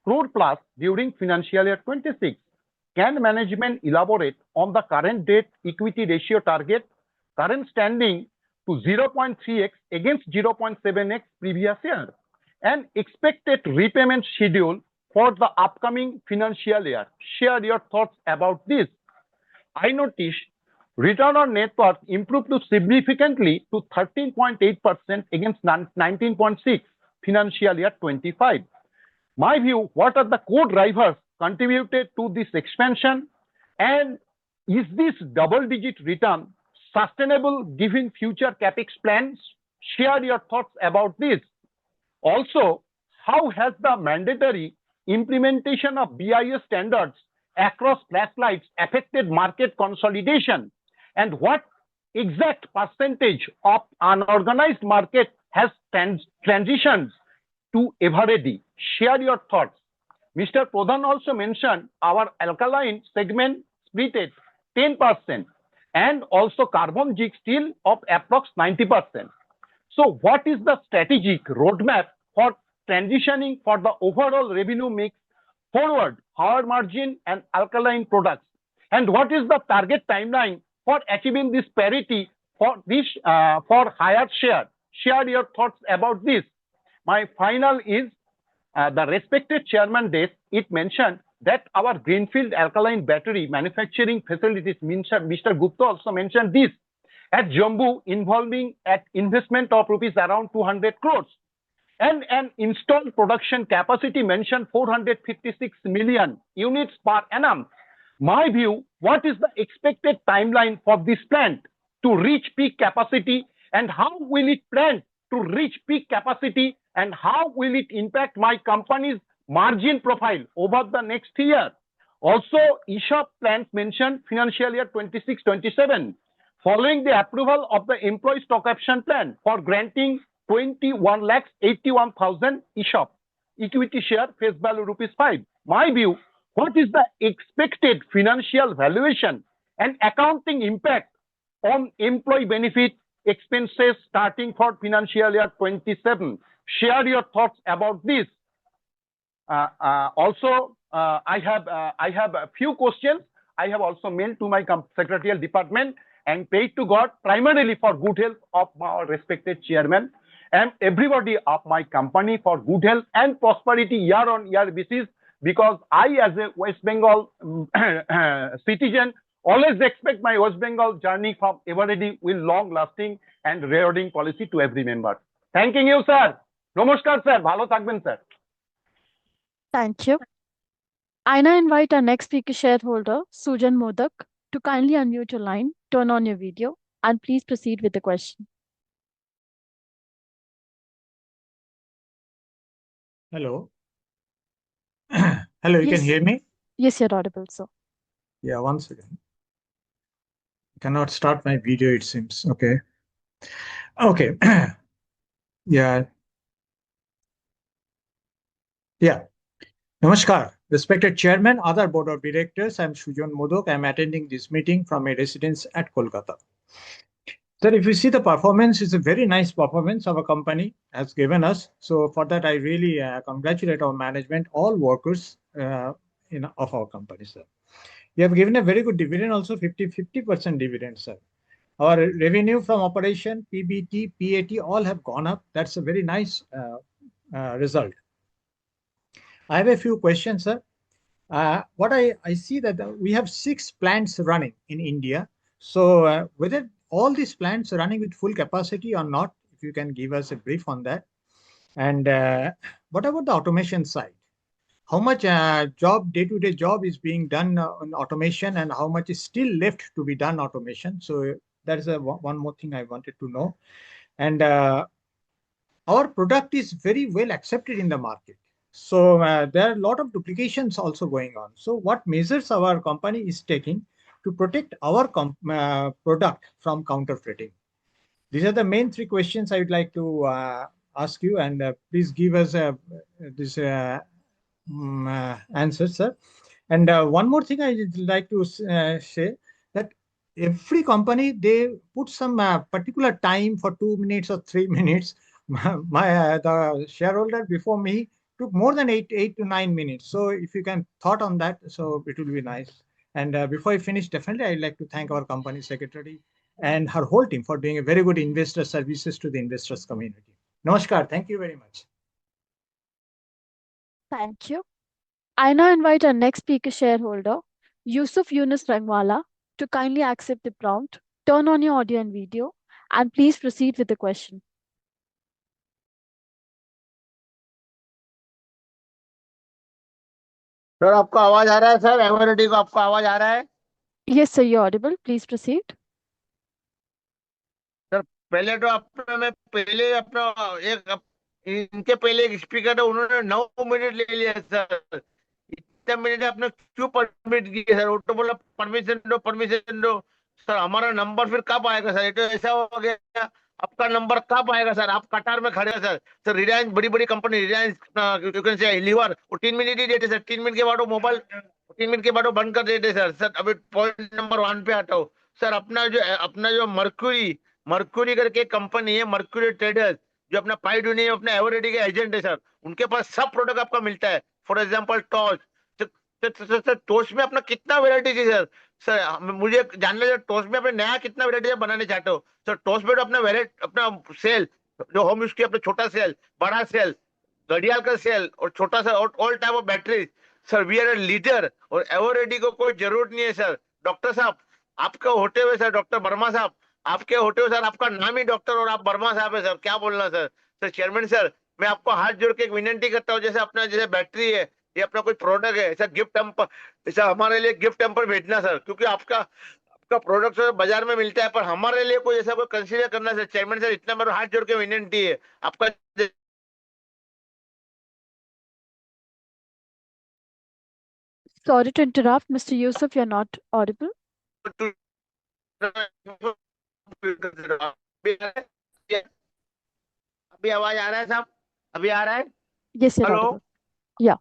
crore plus during financial year 26. Can management elaborate on the current debt equity ratio target, current standing to 0.3x against 0.7x previous year, and expected repayment schedule for the upcoming financial year? Share your thoughts about this. I noticed return on net worth improved significantly to 13.8% against 19.6% financial year 25. My view, what are the core drivers contributed to this expansion, and is this double-digit return sustainable given future capex plans? Share your thoughts about this. Also, how has the mandatory implementation of BIS standards across flashlights affected market consolidation, and what exact percentage of unorganized market has transitioned to Eveready? Share your thoughts. Mr. Pradhan also mentioned our alkaline segment split 10% and also carbon jig steel of approx 90%. So what is the strategic roadmap for transitioning for the overall revenue mix forward, higher margin and alkaline products? And what is the target timeline for achieving this parity for this for higher share? Share your thoughts about this. My final is the respected chairman desk. It mentioned that our greenfield alkaline battery manufacturing facilities, Mr. Gupta also mentioned this, at Jammu involving at investment of rupees around 200 crores. and an installed production capacity mentioned 456 million units per annum. My view, what is the expected timeline for this plant to reach peak capacity, and how will it plan to reach peak capacity, and how will it impact my company's margin profile over the next year? Also, ESOP plans mentioned financial year 26-27. Following the approval of the employee stock option plan for granting 21,81,000 ESOP equity share face value ₹5. My view, what is the expected financial valuation and accounting impact on employee benefit expenses starting for financial year 27? Share your thoughts about this. Also, I have a few questions. I have also mailed to my secretarial department and prayed to God primarily for good health of our respected chairman and everybody of my company for good health and prosperity year on year basis, because I, as a West Bengal citizen, always expect my West Bengal journey from Eveready will long lasting and rewarding policy to every member. Thanking you, sir. Namaskar, sir. Bhalo thakben, sir. Thank you. I now invite our next speaker shareholder, Sujan Modak, to kindly unmute your line, turn on your video, and please proceed with the question. Hello. Hello, you can Yes. hear me? Yes, you're audible, sir. Yeah, one second. Cannot start my video, it seems. Okay. Okay. Yeah. Yeah. Namaskar. Respected Chairman, other Board of Directors, I'm Sujan Modak. I'm attending this meeting from my residence at Kolkata. Sir, if you see the performance, it's a very nice performance our company has given us. So for that, I really congratulate our management, all workers of our company, sir. You have given a very good dividend, also 50% dividend, sir. Our revenue from operation, PBT, PAT, all have gone up. That's a very nice result. I have a few questions, sir. What I see that we have 6 plants running in India. So whether all these plants are running with full capacity or not, if you can give us a brief on that. And what about the automation side? How much day-to-day job is being done on automation, and how much is still left to be done automation? So that is one more thing I wanted to know. And our product is very well accepted in the market. So there are a lot of duplications also going on. So what measures our company is taking to protect our product from counterfeiting? These are the main 3 questions I would like to ask you, and please give us this answer, sir. And one more thing I would like to say, that every company, they put some particular time for 2 minutes or 3 minutes. The shareholder before me took more than 8 to 9 minutes. So if you can thought on that, so it will be nice. And before I finish, definitely I'd like to thank our company secretary and her whole team for doing a very good investor services to the investors community. Namaskar. Thank you very much. Thank you. I now invite our next speaker shareholder, Yusuf Yunus Rangwala, to kindly accept the prompt, turn on your audio and video, and please proceed with the question. Sir आपका आवाज आ रहा है sir? Eveready को आपका आवाज आ रहा है? Yes, sir, you're audible. Please proceed. Sir पहले तो मैं पहले अपना इनके पहले एक स्पीकर है, उन्होंने 9 मिनट ले लिया सर। इतना मिनट आपने क्यों परमिट किया सर? वो तो बोला परमिशन दो सर। हमारा नंबर फिर कब आएगा सर? ये तो ऐसा हो गया, आपका नंबर कब आएगा सर? आप कतार में खड़े हैं सर। सर रिलायंस, बड़ी बड़ी कंपनी रिलायंस लीवर, वो 3 मिनट ही देते सर। 3 मिनट के बाद वो मोबाइल 3 मिनट के बाद वो बंद कर देते सर। सर अभी पॉइंट नंबर 1 पे आता हूँ सर। अपना जो मर्क्यूरी करके कंपनी है, मर्क्यूरी ट्रेडर्स, जो अपना पाइड यूनियन अपना एवरेडी के एजेंट है सर, उनके पास सब प्रोडक्ट आपका मिलता है। For example torch, sir toast में अपना कितना वेराइटीज है सर? सर मुझे जानना है टोस्ट में अपने नया कितना वेराइटी बनाने चाहते हो सर? टोस्ट में तो अपना सेल, जो होम यूज की, अपना छोटा सेल, बड़ा सेल, घड़ियाल का सेल और छोटा सा all type of battery sir. We are a leader, और एवरेडी को कोई जरूरत नहीं है सर। डॉक्टर साहब आपका होते हुए सर, डॉक्टर वर्मा साहब आपके होते हुए सर, आपका नाम ही डॉक्टर और आप वर्मा साहब है सर। क्या बोलना सर? सर चेयरमैन सर, मैं आपको हाथ जोड़ के एक विनती करता हूँ, जैसे अपना जैसे बैटरी है, ये अपना कोई प्रोडक्ट है, ऐसा गिफ्ट टेम्पर, ऐसा हमारे लिए गिफ्ट टेम्पर भेजना सर, क्योंकि आपका आपका प्रोडक्ट सर बाजार में मिलता है, पर हमारे लिए कोई ऐसा कोई कंसीडर करना सर। चेयरमैन सर, इतना मेरा हाथ जोड़ के विनती है आपका। Sorry to interrupt, Mr. Yusuf, you're not audible. अभी आवाज आ रहा है साहब? अभी आ रहा है? Yes, you're hello audible. Yeah.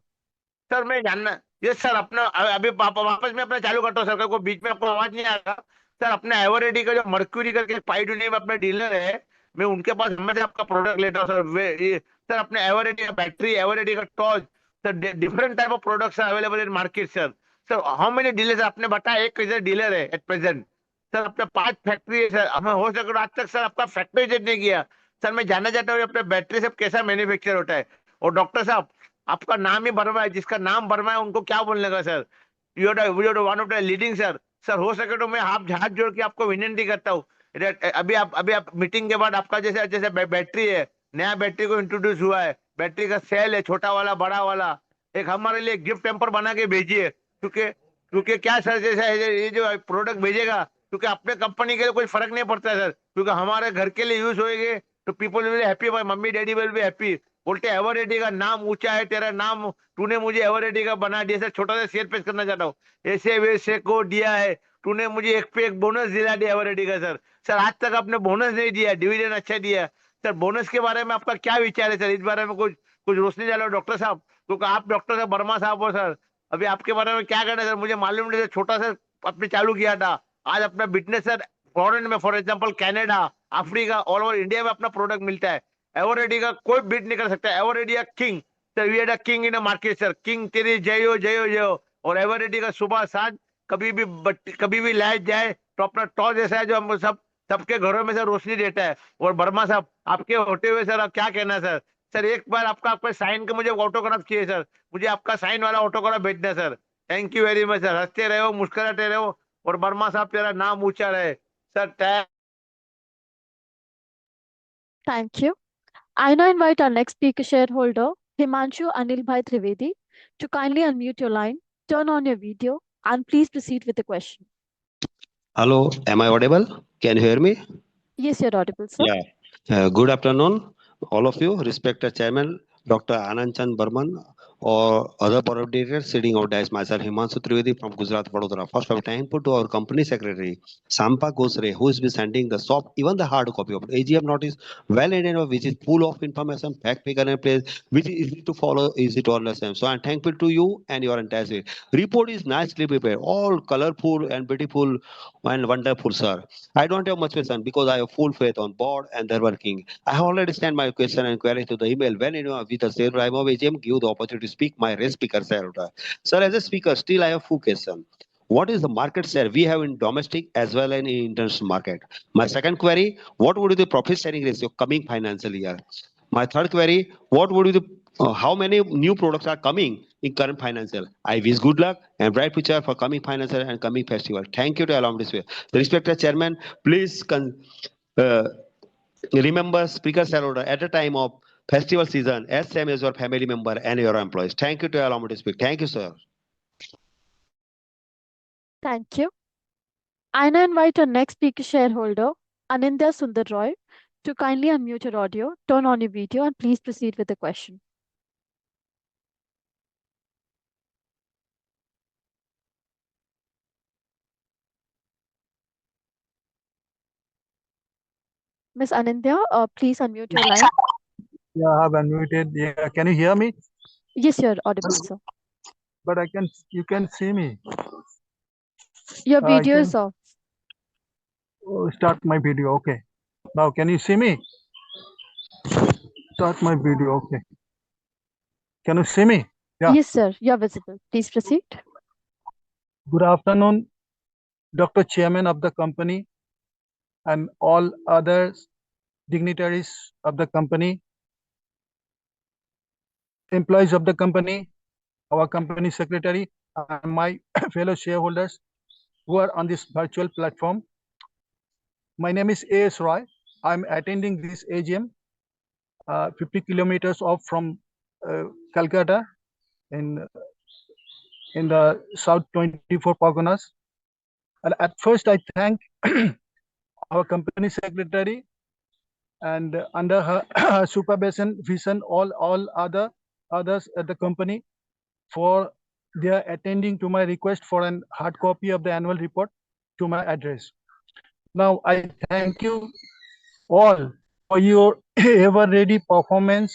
Sir, मैं जानना, ये सर अपना अभी वापस में अपना चालू करता हूँ सर, को बीच में आपको आवाज नहीं आ रहा सर। अपने एवरेडी का जो मर्क्यूरी करके पाइडूनी में अपना डीलर है, मैं उनके पास हमेशा आपका प्रोडक्ट लेता हूँ सर। सर अपने एवरेडी का बैटरी, एवरेडी का torch sir, different type of products are available in market sir. Sir how many dealers आपने बताया? एक डीलर है एट प्रेजेंट सर, अपने 5 फैक्ट्री है सर। हमें हो सके तो आज तक सर आपका फैक्ट्री विजिट नहीं किया सर। मैं जानना चाहता हूँ अपने बैटरी से कैसा मैन्युफैक्चर होता है। और डॉक्टर साहब, आपका नाम ही वर्मा है, जिसका नाम वर्मा है उनको क्या बोलने का sir? You are one of the leading sir. Sir हो सके तो मैं हाथ जोड़ के आपको विनती करता हूँ, अभी आप मीटिंग के बाद आपका जैसे जैसे बैटरी है, नया बैटरी को इंट्रोड्यूस हुआ है, बैटरी का सेल है, छोटा वाला बड़ा वाला, एक हमारे लिए गिफ्ट टेम्पर बना के भेजिए। क्योंकि क्योंकि क्या सर, जैसे ये जो प्रोडक्ट भेजेगा, क्योंकि अपने कंपनी के लिए कोई फर्क नहीं पड़ता है सर, क्योंकि हमारे घर के लिए यूज होएंगे तो people will happy, mummy daddy will be happy. बोलते एवरेडी का नाम ऊंचा है, तेरा नाम तूने मुझे एवरेडी का बना दिया सर। छोटा सा शेयर पेश करना चाहता हूँ, ऐसे वैसे को दिया है तूने मुझे, एक पे एक बोनस दिला दिया एवरेडी का सर। सर आज तक आपने बोनस नहीं दिया, डिविडेंड अच्छा दिया सर। बोनस के बारे में आपका क्या विचार है सर? इस बारे में कुछ कुछ रोशनी डालो डॉक्टर साहब, क्योंकि आप डॉक्टर साहब वर्मा साहब हो सर। अभी आपके बारे में क्या कहना है सर? मुझे मालूम नहीं सर, छोटा सा आपने चालू किया था, आज अपना बिजनेस सर फॉरेन में, for example Canada, Africa, all over India में अपना प्रोडक्ट मिलता है। एवरेडी का कोई बीट नहीं कर सकता। Eveready king sir, we are the king in a market sir. King तेरी जय हो जय हो जय हो। और एवरेडी का सुबह साँझ कभी भी लाइट जाए तो अपना टॉर्च ऐसा है जो हम सबके घरों में से रोशनी देता है। और वर्मा साहब, आपके होते हुए सर, अब क्या कहना है सर? सर एक बार आपका साइन का मुझे ऑटोग्राफ चाहिए सर, मुझे आपका साइन वाला ऑटोग्राफ भेजना है sir. Thank you very much sir. हंसते रहो, मुस्कुराते रहो, और वर्मा साहब तेरा नाम ऊंचा रहे sir. Thank you. I now invite our next speaker shareholder, Himanshu Anil Bhai Trivedi, to kindly unmute your line, turn on your video, and please proceed with the question. Hello, am I audible? Can you hear me? Yes, you're audible, sir. Yeah. Good afternoon, all of you, respected Chairman Dr. Anand Chand Burman, or other board of directors sitting out as myself, Himanshu Trivedi from Gujarat, Vadodara. First, I will thank to our company secretary, Sampa Gosre, who is be sending the soft, even the hard copy of AGM notice, well in which is full of information, fact figure and place, which is easy to follow, easy to understand. So I'm thankful to you and your entire team. Report is nicely prepared, all colorful and beautiful and wonderful, sir. I don't have much question because I have full faith on board and they're working. I have already sent my question and query to the email. When with the same time of AGM, give the opportunity to speak my rest speaker, sir. Sir, as a speaker, still I have full question. What is the market share we have in domestic as well as in international market? My second query, what would be the profit sharing ratio coming financial year? My third query, what would be the how many new products are coming in current financial? I wish good luck and bright future for coming financial and coming festival. Thank you to allow me this way. The respected chairman, please remember speaker shareholder at the time of festival season as same as your family member and your employees. Thank you to allow me to speak. Thank you, sir. Thank you. I now invite our next speaker shareholder, Anindya Sundar Roy, to kindly unmute your audio, turn on your video, and please proceed with the question. Miss Anindya, please unmute your line. Yeah, I have unmuted. Yeah, can you hear me? Yes, you're audible, sir. But you can see me. Your video is off. Start my video. Okay. Now, can you see me? Start my video. Okay. Can you see me? Yeah. Yes, sir. You're visible. Please proceed. Good afternoon, Dr. Chairman of the company and all other dignitaries of the company, employees of the company, our company secretary, and my fellow shareholders who are on this virtual platform. My name is A.S. Roy. I'm attending this AGM 50 kilometers off from Calcutta in the South 24 Parganas. And at first, I thank our company secretary and under her supervision, vision, all others at the company for their attending to my request for an hard copy of the annual report to my address. Now, I thank you all for your ever-ready performance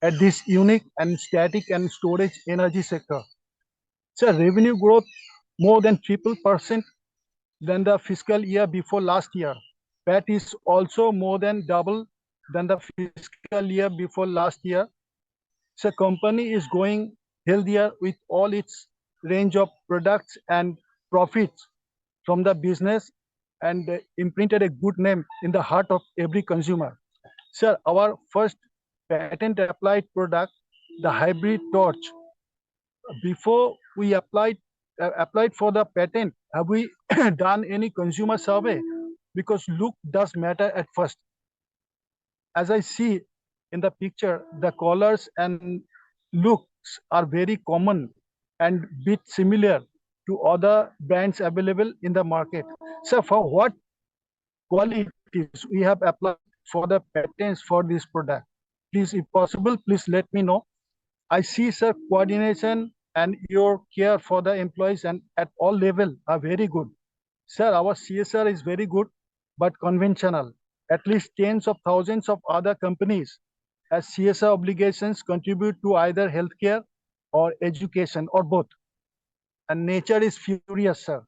at this unique and static and storage energy sector. So revenue growth more than 3% than the fiscal year before last year. PAT is also more than double than the fiscal year before last year. So company is going healthier with all its range of products and profits from the business and imprinted a good name in the heart of every consumer. Sir, our first patent applied product, the hybrid torch, before we applied for the patent, have we done any consumer survey? Because look does matter at first. As I see in the picture, the colors and looks are very common and bit similar to other brands available in the market. So for what qualities we have applied for the patents for this product? Please, if possible, please let me know. I see, sir, coordination and your care for the employees and at all level are very good. Sir, our CSR is very good, but conventional. At least tens of thousands of other companies as CSR obligations contribute to either healthcare or education or both. And nature is furious, sir.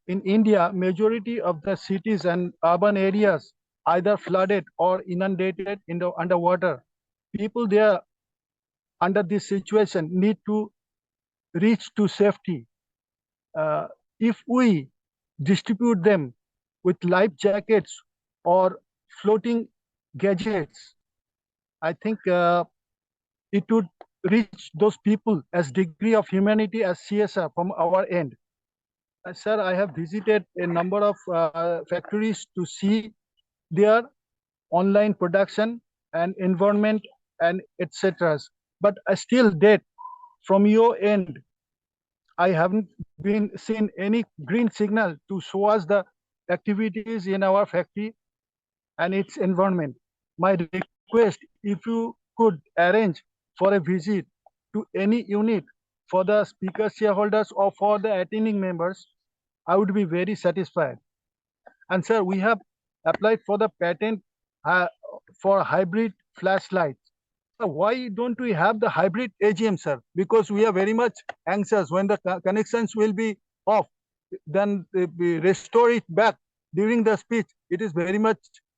In India, majority of the cities and urban areas either flooded or inundated in the underwater. People there under this situation need to reach to safety. If we distribute them with life jackets or floating gadgets, I think it would reach those people as degree of humanity as CSR from our end. Sir, I have visited a number of factories to see their online production and environment and etc. But still that from your end, I haven't been seen any green signal to show us the activities in our factory and its environment. My request, if you could arrange for a visit to any unit for the speaker shareholders or for the attending members, I would be very satisfied. And sir, we have applied for the patent for hybrid flashlights. Why don't we have the hybrid AGM, sir? Because we are very much anxious when the connections will be off, then we restore it back during the speech. It is very much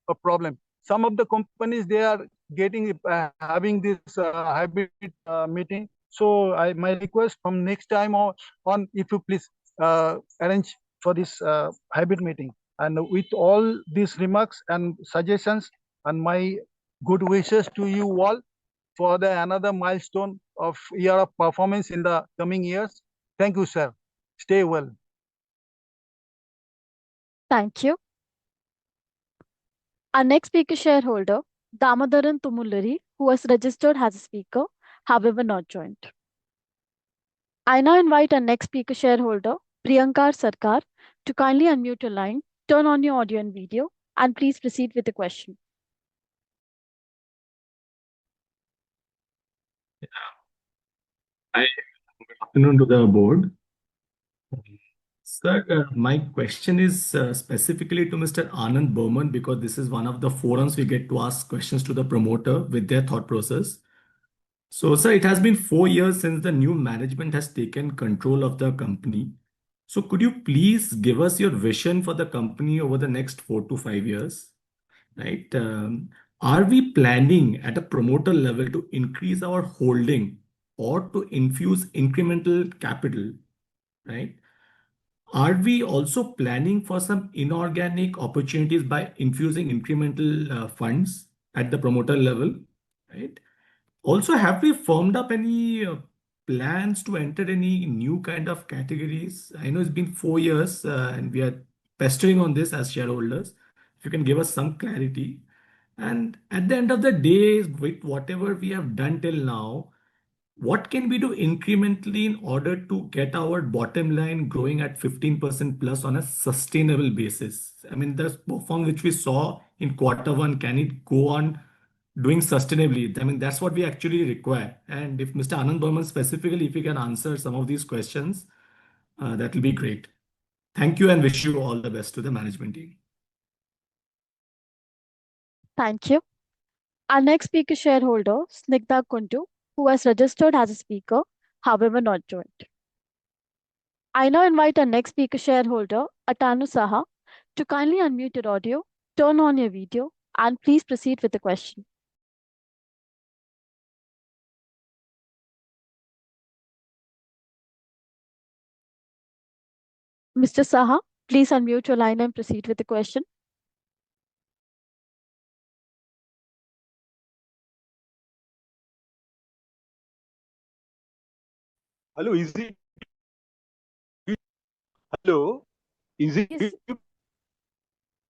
a problem. Some of the companies, they are getting having this hybrid meeting. So my request from next time on, if you please arrange for this hybrid meeting. And with all these remarks and suggestions and my good wishes to you all for the another milestone of year of performance in the coming years. Thank you, sir. Stay well. Thank you. Our next speaker shareholder, Damodaran Tumulari, who was registered as a speaker, however not joined. I now invite our next speaker shareholder, Priyankar Sarkar, to kindly unmute your line, turn on your audio and video, and please proceed with the question. Hi, good afternoon to the board. Sir, my question is specifically to Mr. Anand Burman because this is one of the forums we get to ask questions to the promoter with their thought process. So, sir, it has been 4 years since the new management has taken control of the company. So, could you please give us your vision for the company over the next 4 to 5 years? Right? Are we planning at a promoter level to increase our holding or to infuse incremental capital? Right? Are we also planning for some inorganic opportunities by infusing incremental funds at the promoter level? Right? Also, have we formed up any plans to enter any new kind of categories? I know it's been 4 years and we are pestering on this as shareholders. If you can give us some clarity. And at the end of the day, with whatever we have done till now, what can we do incrementally in order to get our bottom line growing at 15% plus on a sustainable basis? I mean, the performance which we saw in Q1, can it go on doing sustainably? I mean, that's what we actually require. And if Mr. Anand Burman specifically, if he can answer some of these questions, that will be great. Thank you and wish you all the best to the management team. Thank you. Our next speaker shareholder, Snigdha Kundu, who has registered as a speaker, however not joined. I now invite our next speaker shareholder, Atanu Saha, to kindly unmute your audio, turn on your video, and please proceed with the question. Mr. Saha, please unmute your line and proceed with the question. Hello, is it? Hello, is it? Yes.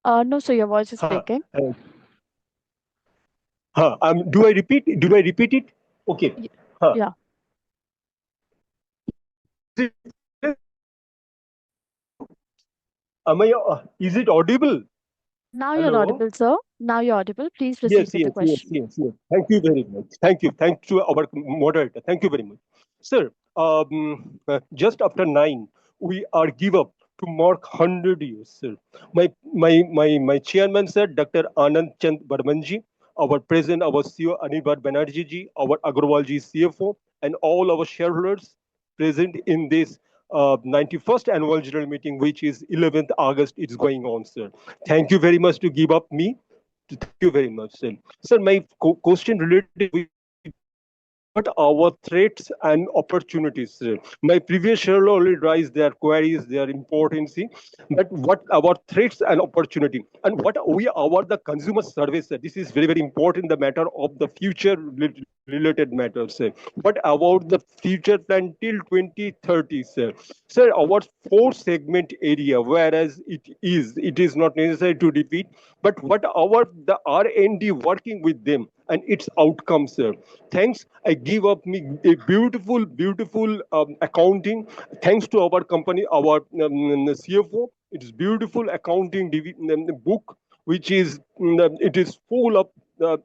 No, sir, your voice is breaking. Do I repeat? Do I repeat it? Okay. Yeah. Is it audible? Now Hello? you're audible, sir. Now you're audible. Please proceed with the question. Yes. Thank you very much. Thank you. Thanks to our moderator. Thank you very much. Sir, just after 9, we are give up to mark 100 years, sir. My chairman, sir, Dr. Anand Chand Barmanji, our president, our CEO, Anirban Banerjee ji, our Agrawal ji, CFO, and all our shareholders present in this 91st annual general meeting, which is 11th August, it's going on, sir. Thank you very much to give up me. Thank you very much, sir. Sir, my question related with what our threats and opportunities, sir. My previous shareholder already raised their queries, their importance, but what our threats and opportunity, and what we are the consumer service, sir. This is very, very important, the matter of the future related matters, sir. What about the future plan till 2030, sir? Sir, our 4 segment area, whereas it is not necessary to repeat, but what our the R&D working with them and its outcomes, sir. Thanks, I give up me a beautiful accounting. Thanks to our company, our CFO. It's beautiful accounting book, which is it is full of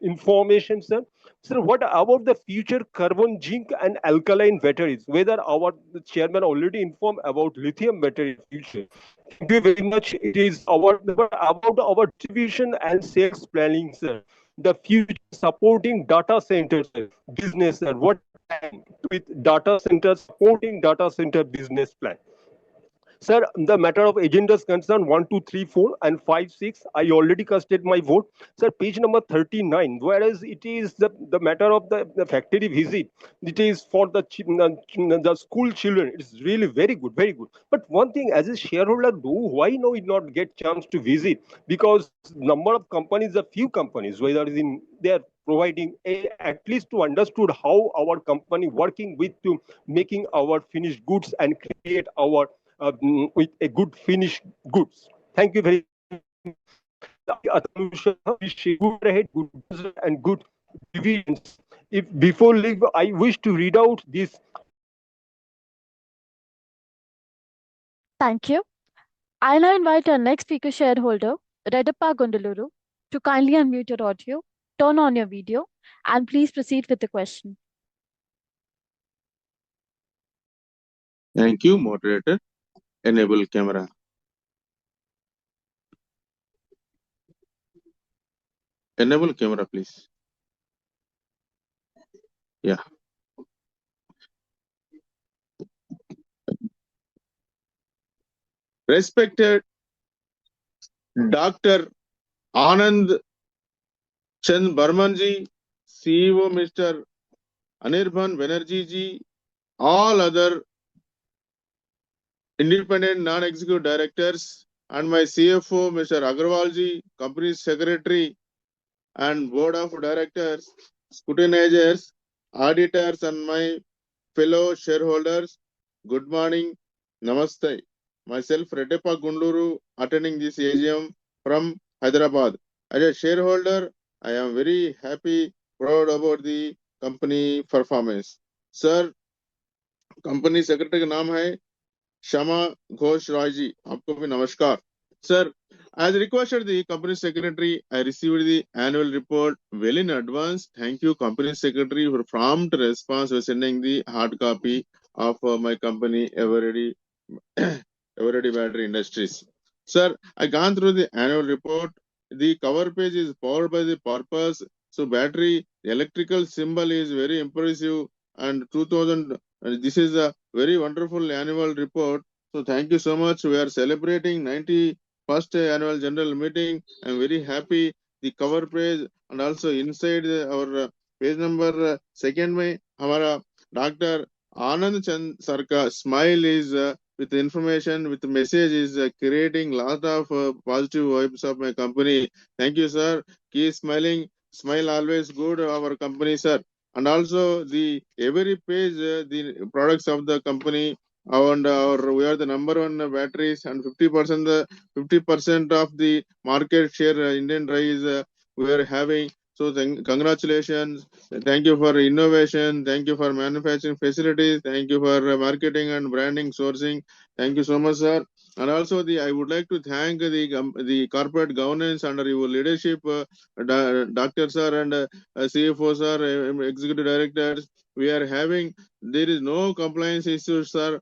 information, sir. Sir, what about the future carbon, zinc, and alkaline batteries? Whether our chairman already informed about lithium battery future. Thank you very much. It is about our distribution and sales planning, sir. The future supporting data centers business, sir. What plan with data centers supporting data center business plan? Sir, the matter of agendas concern 1, 2, 3, 4, and 5, 6. I already casted my vote. Sir, page number 39, whereas it is the matter of the factory visit. It is for the school children. It's really very good, very good. But one thing, as a shareholder, why no we not get chance to visit? Because number of companies, a few companies, whether it's in their providing at least to understood how our company working with to making our finished goods and create our with a good finished goods. Thank you very much. Wish you good ahead, good and good dividends. If before leave, I wish to read out this. Thank you. I now invite our next speaker shareholder, Redappa Gundaluru, to kindly unmute your audio, turn on your video, and please proceed with the question. Thank you, moderator. Enable camera. Enable camera, please. Yeah. Respected Dr. Anand Chand Barmanji, CEO Mr. Anirban Banerjee ji, all other independent non-executive directors, and my CFO Mr. Agrawal ji, company secretary and board of directors, scrutinizers, auditors, and my fellow shareholders, good morning, namaste. Myself, Redappa Gundaluru, attending this AGM from Hyderabad. As a shareholder, I am very happy, proud about the company performance. Sir, company secretary का नाम है Shama Ghosh Roy ji. आपको भी नमस्कार. Sir, as requested the company secretary, I received the annual report well in advance. Thank you, company secretary, for prompt response for sending the hard copy of my company, Eveready, Eveready Battery Industries. Sir, I gone through the annual report. The cover page is powered by the purpose. So battery, the electrical symbol is very impressive. And 2000, this is a very wonderful annual report. So thank you so much. We are celebrating 91st annual general meeting. I'm very happy. The cover page and also inside our page number second में हमारा Dr. Anand Chand sir का smile is with information, with message is creating lot of positive vibes of my company. Thank you, sir. Keep smiling. Smile always good, our company, sir. And also the every page, the products of the company, and we are the number one batteries, and 50% of the market share Indian rice we are having. So congratulations. Thank you for innovation. Thank you for manufacturing facilities. Thank you for marketing and branding sourcing. Thank you so much, sir. And also I would like to thank the corporate governance under your leadership, Dr. Sir and CFO sir, executive directors. We are having, there is no compliance issues, sir.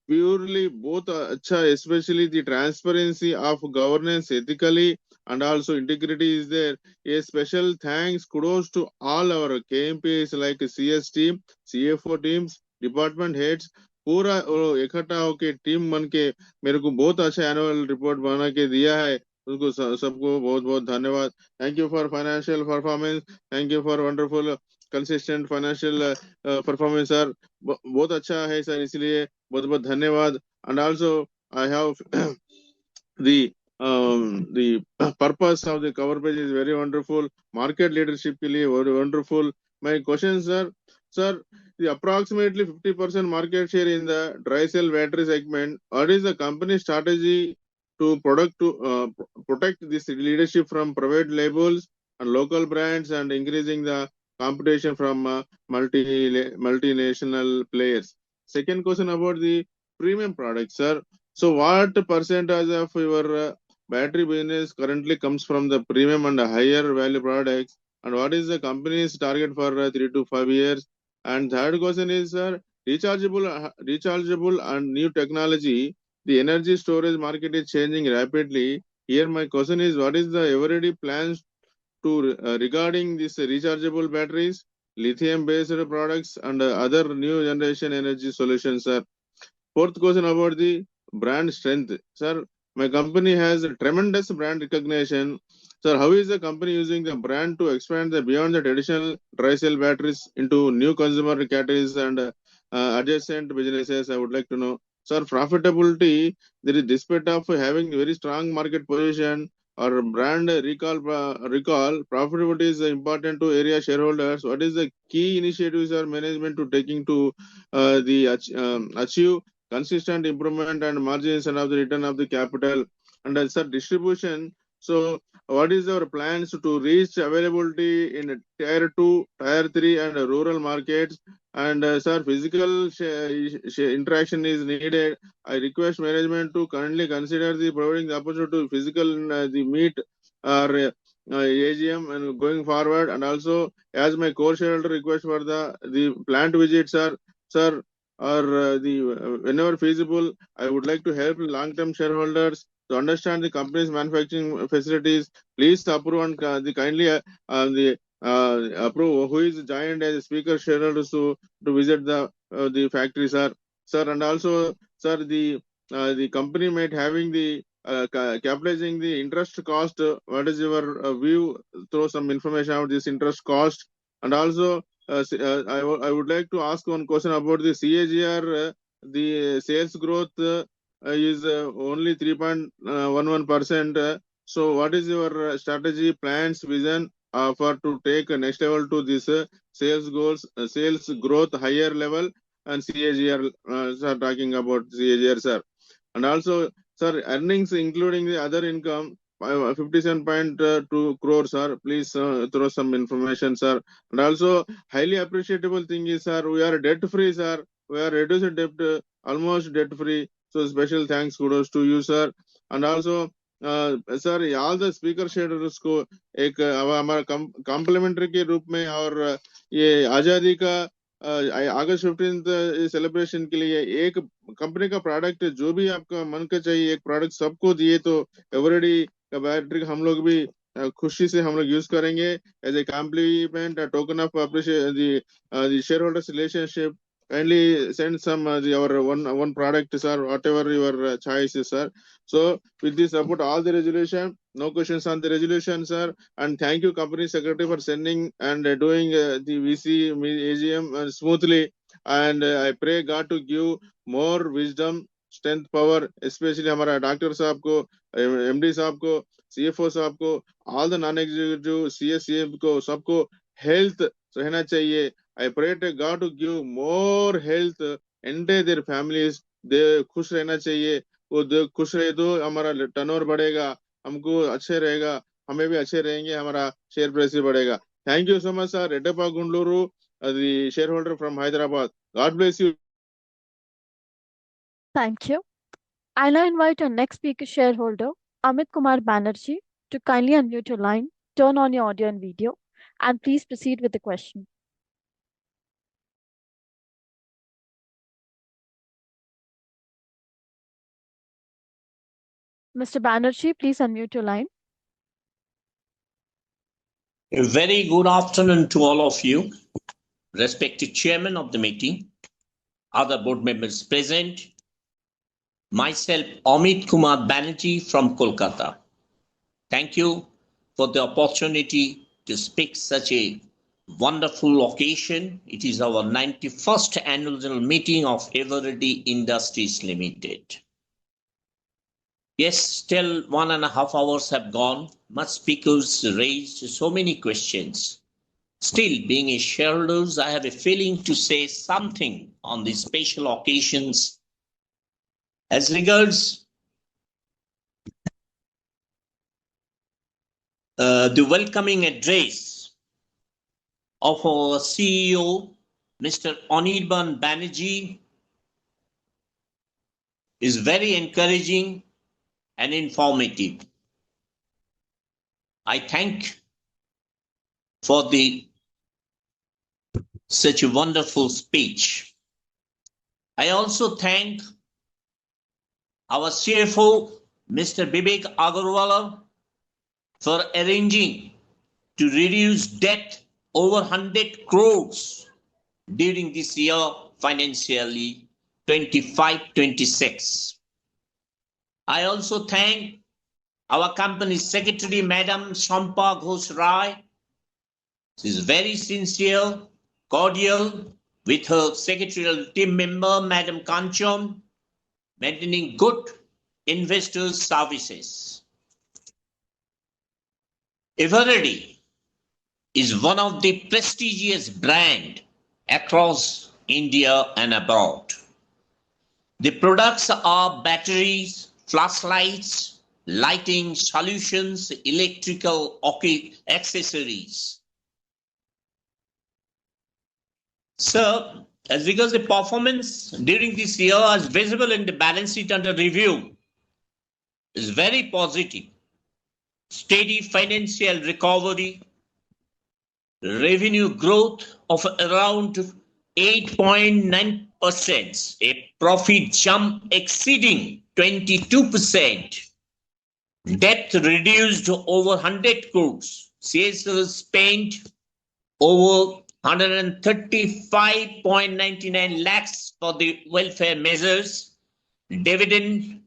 Purely both acha, especially the transparency of governance ethically and also integrity is there. A special thanks, kudos to all our KMPs like CS team, CFO teams, department heads, पूरा इकट्ठा होके team बन के मेरे को बहुत अच्छा annual report बना के दिया है. उनको सबको बहुत बहुत धन्यवाद. Thank you for financial performance. Thank you for wonderful consistent financial performance sir. बहुत अच्छा है सर, इसलिए बहुत बहुत धन्यवाद. And also I have the purpose of the cover page is very wonderful. Market leadership ke liye very wonderful. My question, sir, the approximately 50% market share in the dry cell battery segment. What is the company strategy to protect this leadership from private labels and local brands and increasing the competition from multinational players? Second question about the premium products, sir. So what percentage of your battery business currently comes from the premium and higher value products, and what is the company's target for 3 to 5 years? And third question is, sir, rechargeable and new technology. The energy storage market is changing rapidly. Here my question is, what is the Eveready plans to regarding this rechargeable batteries, lithium based products, and other new generation energy solutions, sir? Fourth question about the brand strength. Sir, my company has a tremendous brand recognition. Sir, how is the company using the brand to expand beyond the traditional dry cell batteries into new consumer categories and adjacent businesses? I would like to know. Sir, profitability, there is despite of having very strong market position or brand recall, profitability is important to area shareholders. What is the key initiatives or management to taking to achieve consistent improvement and margins and of the return of the capital? And sir, distribution. So what is our plans to reach availability in tier 2, tier 3 and rural markets? And sir, physical interaction is needed. I request management to kindly consider the providing the opportunity to physical the meet or AGM and going forward. And also as my core shareholder request for the plant visits, sir, or whenever feasible, I would like to help long-term shareholders to understand the company's manufacturing facilities. Please approve and approve who is joined as a speaker shareholders to visit the factory, sir. And also, sir, the company might having the capitalizing the interest cost. What is your view? Throw some information about this interest cost. And also, I would like to ask one question about the CAGR. The sales growth is only 3.11%. So what is your strategy, plans, vision for to take a next level to this sales goals, sales growth higher level and CAGR, sir, talking about CAGR, sir. And also, sir, earnings including the other income, 57.2 crores, sir. Please throw some information, sir. And also, highly appreciable thing is, sir, we are debt free, sir. We are reduced debt, almost debt free. So special thanks, kudos to you, sir. And also, sir, all the speaker shares को एक हमारा complementary के रूप में और ये आजादी का अगस्त 15 सेलिब्रेशन के लिए एक कंपनी का प्रोडक्ट जो भी आपका मन का चाहिए एक प्रोडक्ट सबको दिए तो एवरीडी का बैटरी हम लोग भी खुशी से हम लोग यूज करेंगे as a compliment token of appreciation the shareholders relationship kindly send some our one product, sir, whatever your choice is, sir. So with this about all the resolution, no questions on the resolution, sir. And thank you company secretary for sending and doing the VC AGM smoothly. And I pray God to give more wisdom, strength, power, especially हमारा doctor साहब को, MD साहब को, CFO साहब को, all the non-executive CSCM को सबको health रहना चाहिए. I pray to God to give more health entire their families. they खुश रहना चाहिए. वो खुश रहे तो हमारा टर्नओवर बढ़ेगा, हमको अच्छे रहेगा, हमें भी अच्छे रहेंगे, हमारा शेयर प्राइस भी बढ़ेगा. Thank you so much, sir. Redappa Gundluru, the shareholder from Hyderabad. God bless you. Thank you. I now invite our next speaker shareholder, Amit Kumar Banerjee, to kindly unmute your line, turn on your audio and video, and please proceed with the question. Mr. Banerjee, please unmute your line. A very good afternoon to all of you, respected chairman of the meeting, other board members present, myself Amit Kumar Banerjee from Kolkata. Thank you for the opportunity to speak such a wonderful occasion. It is our 91st annual meeting of Eveready Industries Limited. Yes, still 1.5 hours have gone. Much speakers raised so many questions. Still, being a shareholder, I have a feeling to say something on these special occasions. As regards the welcoming address of our CEO, Mr. Anirban Banerjee, is very encouraging and informative. I thank for such a wonderful speech. I also thank our CFO, Mr. Vivek Agarwal, for arranging to reduce debt over 100 crores during this year, financially 25-26. I also thank our company secretary, Madam Shampa Ghosh Rai. She is very sincere, cordial, with her secretarial team member, Madam Kancham, maintaining good investor services. Eveready is one of the prestigious brands across India and abroad. The products are batteries, flashlights, lighting solutions, electrical accessories. So, as regards the performance during this year, as visible in the balance sheet under review, is very positive. Steady financial recovery, revenue growth of around 8.9%, a profit jump exceeding 22%, debt reduced to over 100 crores, CSL spent over 135.99 lakhs for the welfare measures, dividend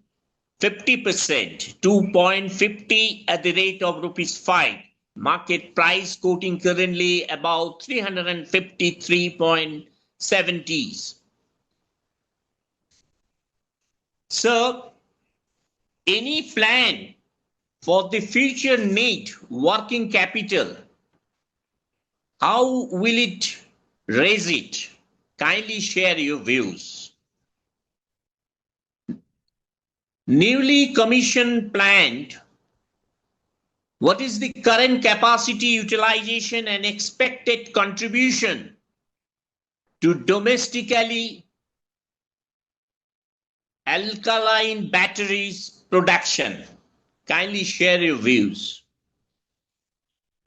50%, 2.50 at the rate of ₹5. Market price quoting currently about 353.70s. So, any plan for the future need working capital? How will it raise it? Kindly share your views. Newly commissioned plant What is the current capacity utilization and expected contribution to domestically alkaline batteries production? Kindly share your views.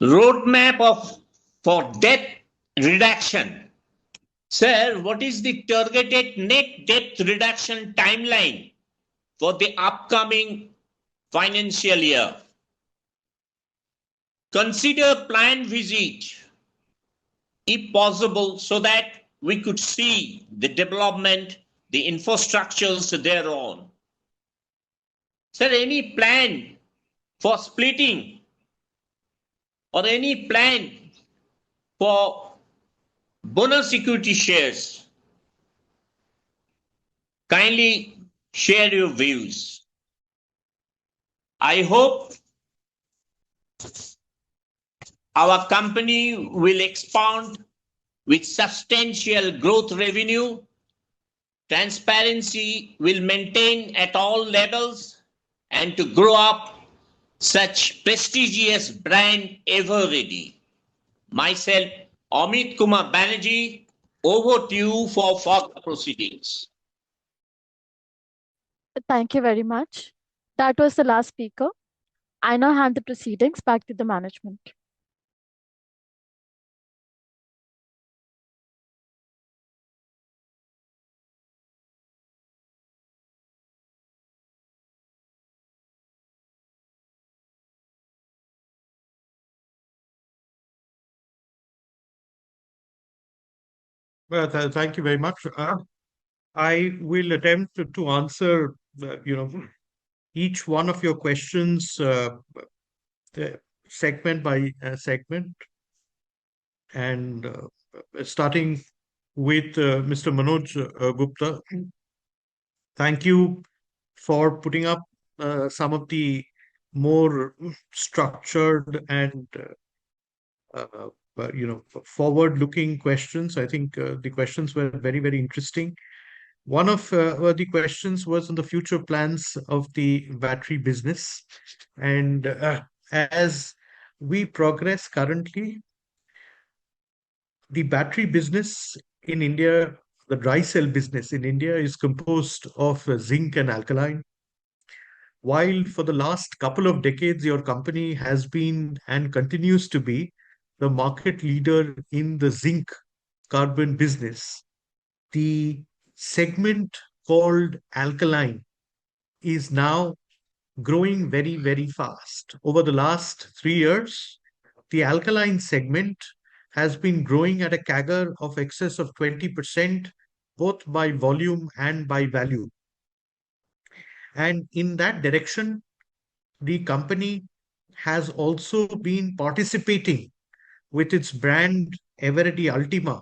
Roadmap for debt reduction. Sir, what is the targeted net debt reduction timeline for the upcoming financial year? Consider planned visit, if possible, so that we could see the development, the infrastructures thereon. Sir, any plan for splitting or any plan for bonus equity shares? Kindly share your views. I hope our company will expand with substantial growth revenue. Transparency will maintain at all levels, and to grow up such prestigious brand Eveready. Myself, Amit Kumar Banerjee, over to you for further proceedings. Thank you very much. That was the last speaker. I now hand the proceedings back to the management. Well, thank you very much. I will attempt to answer, each one of your questions segment by segment, and starting with Mr. Manoj Gupta. Thank you for putting up some of the more structured and forward-looking questions. I think the questions were very, very interesting. One of the questions was on the future plans of the battery business. And as we progress currently, the battery business in India, the dry cell business in India is composed of zinc and alkaline. While for the last couple of decades, your company has been and continues to be the market leader in the zinc carbon business, the segment called alkaline is now growing very, very fast. Over the last 3 years, the alkaline segment has been growing at a CAGR of excess of 20%, both by volume and by value. And in that direction, the company has also been participating with its brand Eveready Ultima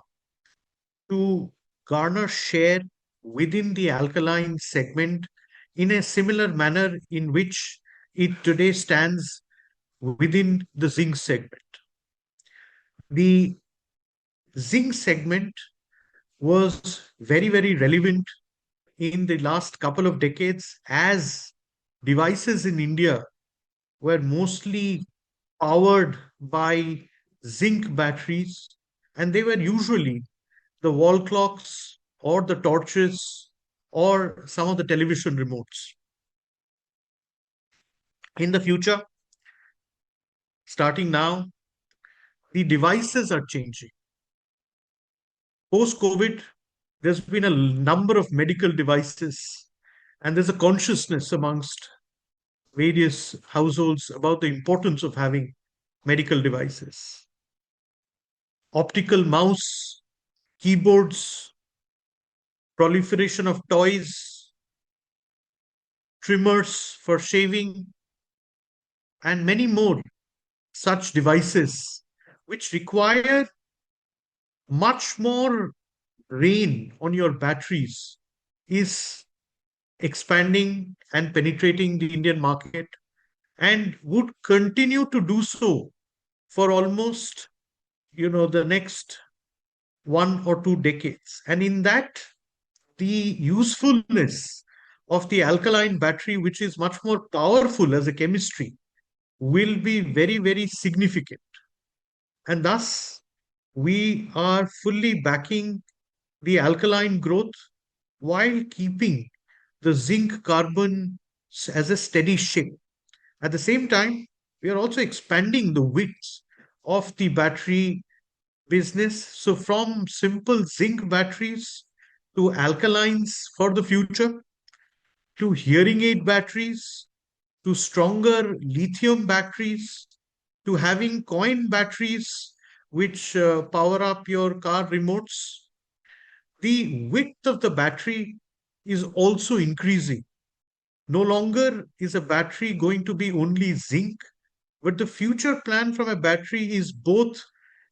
to garner share within the alkaline segment in a similar manner in which it today stands within the zinc segment. The zinc segment was very, very relevant in the last couple of decades as devices in India were mostly powered by zinc batteries, and they were usually the wall clocks or the torches or some of the television remotes. In the future, starting now, the devices are changing. Post-COVID, there's been a number of medical devices, and there's a consciousness amongst various households about the importance of having medical devices. Optical mouse, keyboards, proliferation of toys, trimmers for shaving, and many more such devices which require much more rain on your batteries is expanding and penetrating the Indian market and would continue to do so for almost the next 1 or 2 decades. And in that, the usefulness of the alkaline battery, which is much more powerful as a chemistry, will be very, very significant. And thus, we are fully backing the alkaline growth while keeping the zinc carbon as a steady ship. At the same time, we are also expanding the width of the battery business. So from simple zinc batteries to alkalines for the future, to hearing aid batteries, to stronger lithium batteries, to having coin batteries which power up your car remotes. The width of the battery is also increasing. No longer is a battery going to be only zinc, but the future plan from a battery is both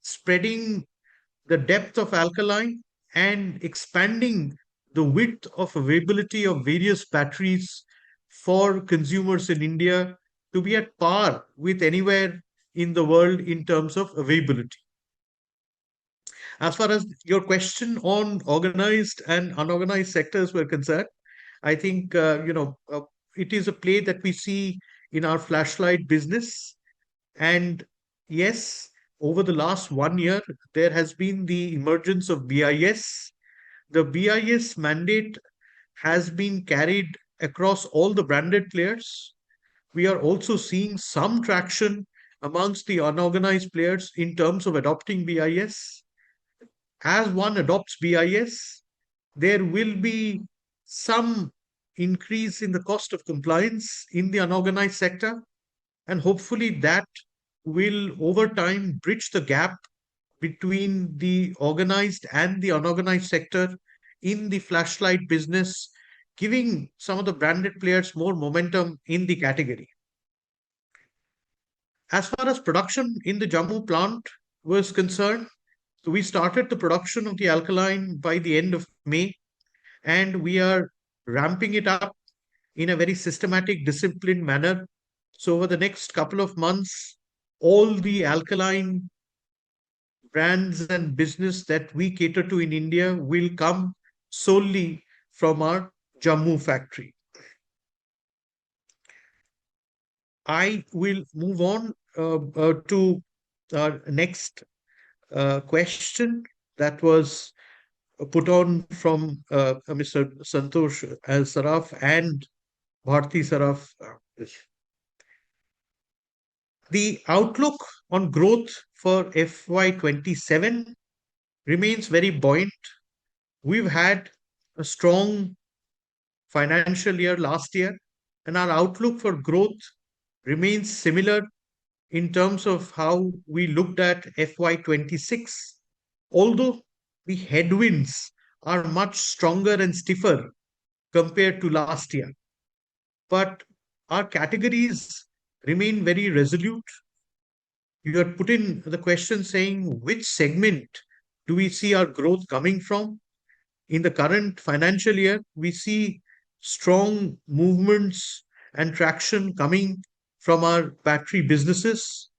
spreading the depth of alkaline and expanding the width of availability of various batteries for consumers in India to be at par with anywhere in the world in terms of availability. As far as your question on organized and unorganized sectors were concerned, I think it is a play that we see in our flashlight business. And yes, over the last 1 year, there has been the emergence of BIS. The BIS mandate has been carried across all the branded players. We are also seeing some traction amongst the unorganized players in terms of adopting BIS. As one adopts BIS, there will be some increase in the cost of compliance in the unorganized sector, and hopefully that will over time bridge the gap between the organized and the unorganized sector in the flashlight business, giving some of the branded players more momentum in the category. As far as production in the Jammu plant was concerned, so we started the production of the alkaline by the end of May, and we are ramping it up in a very systematic, disciplined manner. So over the next couple of months, all the alkaline brands and business that we cater to in India will come solely from our Jammu factory. I will move on to our next question that was put on from Mr. Santosh Saraf and Bharti Saraf. The outlook on growth for FY27 remains very buoyant. We've had a strong financial year last year, and our outlook for growth remains similar in terms of how we looked at FY26, although the headwinds are much stronger and stiffer compared to last year. But our categories remain very resolute. You had put in the question saying which segment do we see our growth coming from? In the current financial year, we see strong movements and traction coming from our battery businesses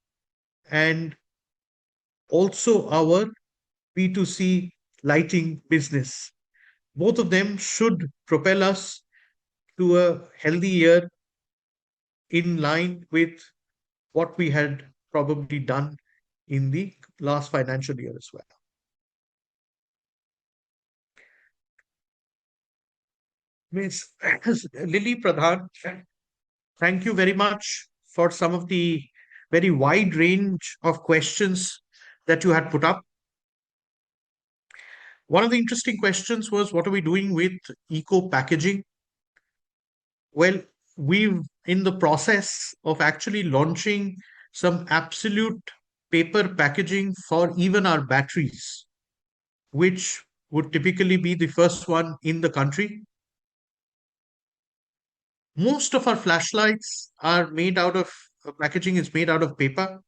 and also our B2C lighting business. Both of them should propel us to a healthy year in line with what we had probably done in the last financial year as well. Ms. Lily Pradhan, thank you very much for some of the very wide range of questions that you had put up. One of the interesting questions was, what are we doing with eco packaging? Well, we've in the process of actually launching some absolute paper packaging for even our batteries, which would typically be the first one in the country. Most of our flashlights are made out of packaging is made out of paper,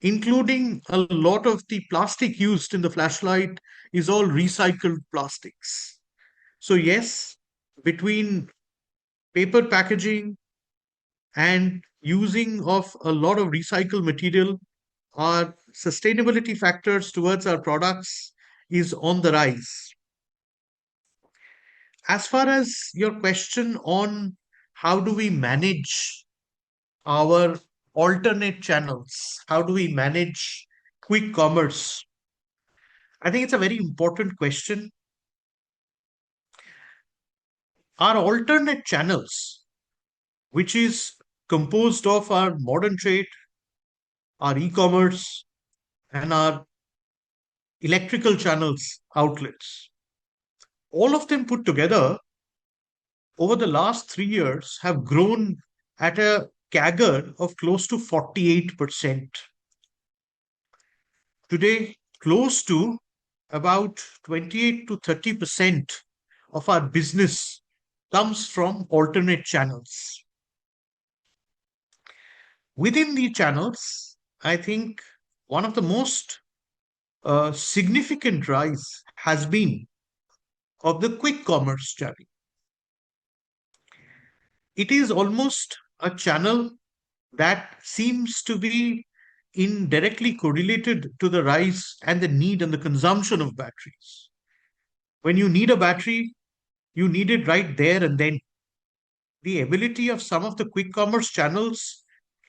including a lot of the plastic used in the flashlight is all recycled plastics. So yes, between paper packaging and using of a lot of recycled material, our sustainability factors towards our products is on the rise. As far as your question on how do we manage our alternate channels? How do we manage quick commerce? I think it's a very important question. Our alternate channels, which is composed of our modern trade, our e-commerce, and our electrical channels outlets, all of them put together over the last 3 years have grown at a CAGR of close to 48%. Today, close to about 28 to 30% of our business comes from alternate channels. Within the channels, I think one of the most significant rise has been of the quick commerce channel. It is almost a channel that seems to be indirectly correlated to the rise and the need and the consumption of batteries. When you need a battery, you need it right there and then. The ability of some of the quick commerce channels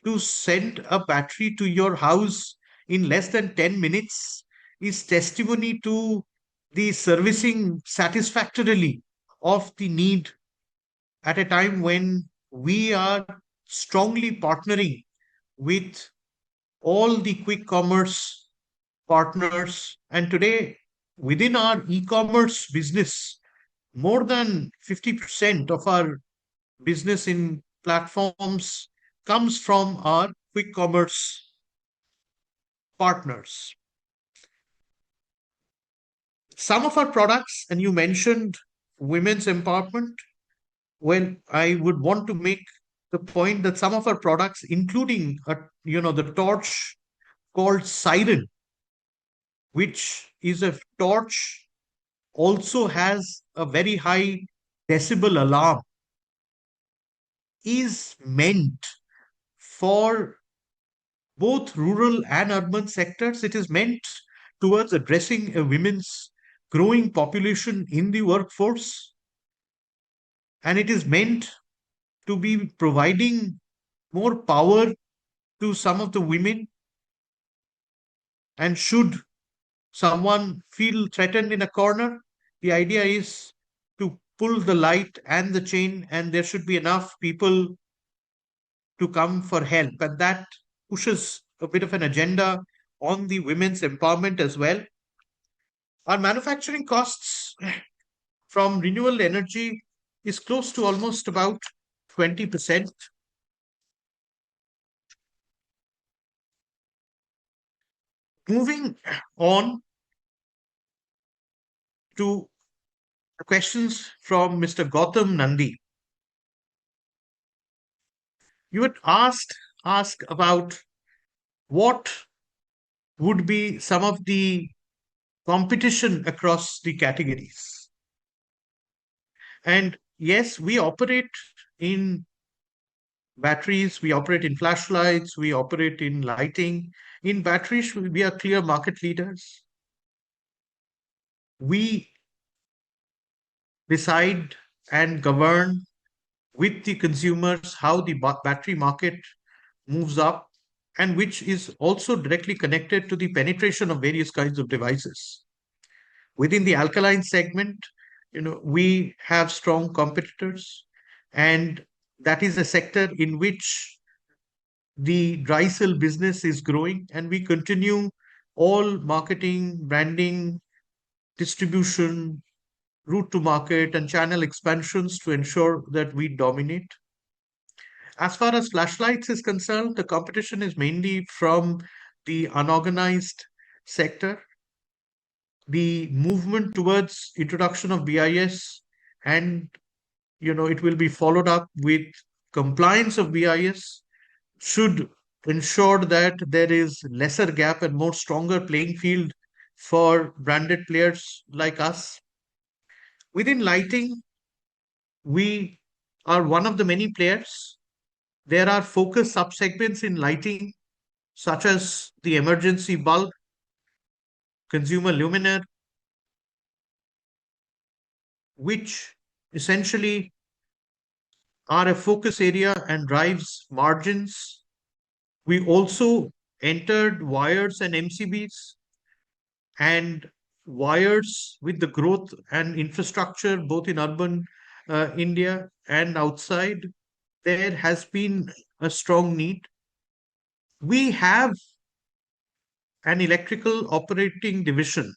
to send a battery to your house in less than 10 minutes is testimony to the servicing satisfactorily of the need at a time when we are strongly partnering with all the quick commerce partners. And today, within our e-commerce business, more than 50% of our business in platforms comes from our quick commerce partners. Some of our products, and you mentioned women's empowerment, well, I would want to make the point that some of our products, including the torch called Siren, which is a torch, also has a very high decibel alarm, is meant for both rural and urban sectors. It is meant towards addressing a women's growing population in the workforce. And it is meant to be providing more power to some of the women. And should someone feel threatened in a corner, the idea is to pull the light and the chain, and there should be enough people to come for help. And that pushes a bit of an agenda on the women's empowerment as well. Our manufacturing costs from renewable energy is close to almost about 20%. Moving on to questions from Mr. Gautam Nandi. You had asked about what would be some of the competition across the categories. And yes, we operate in batteries, we operate in flashlights, we operate in lighting. In batteries, we are clear market leaders. We decide and govern with the consumers how the battery market moves up, and which is also directly connected to the penetration of various kinds of devices. Within the alkaline segment, we have strong competitors, and that is a sector in which the dry cell business is growing, and we continue all marketing, branding, distribution, route to market, and channel expansions to ensure that we dominate. As far as flashlights is concerned, the competition is mainly from the unorganized sector. The movement towards introduction of BIS, and it will be followed up with compliance of BIS, should ensure that there is lesser gap and more stronger playing field for branded players like us. Within lighting, we are one of the many players. There are focus subsegments in lighting, such as the emergency bulb, consumer luminaire, which essentially are a focus area and drives margins. We also entered wires and MCBs, and wires with the growth and infrastructure both in urban India and outside. There has been a strong need. We have an electrical operating division,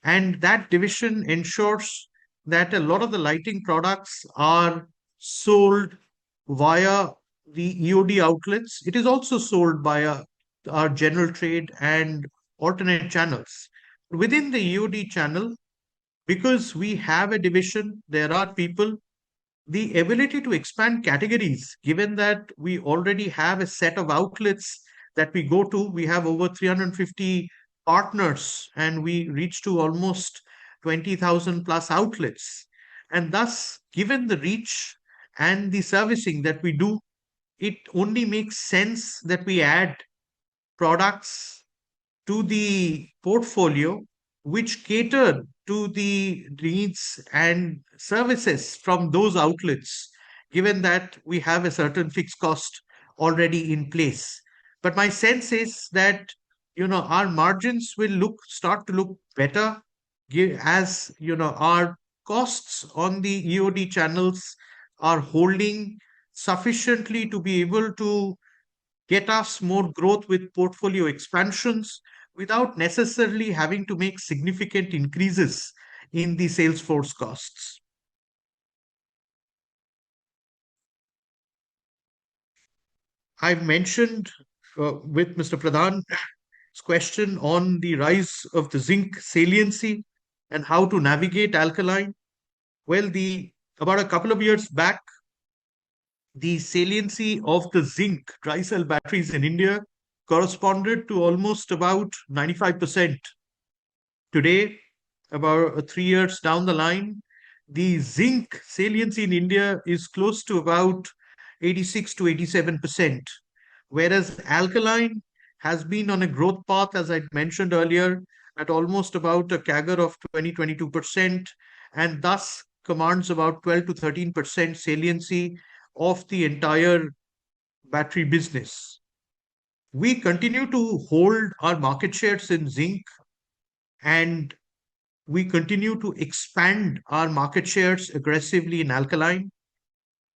and that division ensures that a lot of the lighting products are sold via the EOD outlets. It is also sold via our general trade and alternate channels. Within the EOD channel, because we have a division, there are people, the ability to expand categories, given that we already have a set of outlets that we go to. We have over 350 partners and we reach to almost 20,000 plus outlets. And thus, given the reach and the servicing that we do, it only makes sense that we add products to the portfolio which cater to the needs and services from those outlets, given that we have a certain fixed cost already in place. But my sense is that our margins will start to look better as our costs on the EOD channels are holding sufficiently to be able to get us more growth with portfolio expansions without necessarily having to make significant increases in the sales force costs. I've mentioned with Mr. Pradhan's question on the rise of the zinc saliency and how to navigate alkaline. Well, about a couple of years back, the saliency of the zinc dry cell batteries in India corresponded to almost about 95%. Today, about 3 years down the line, the zinc saliency in India is close to about 86 to 87%, whereas alkaline has been on a growth path, as I mentioned earlier, at almost about a CAGR of 20-22%, and thus commands about 12 to 13% saliency of the entire battery business. We continue to hold our market shares in zinc, and we continue to expand our market shares aggressively in alkaline.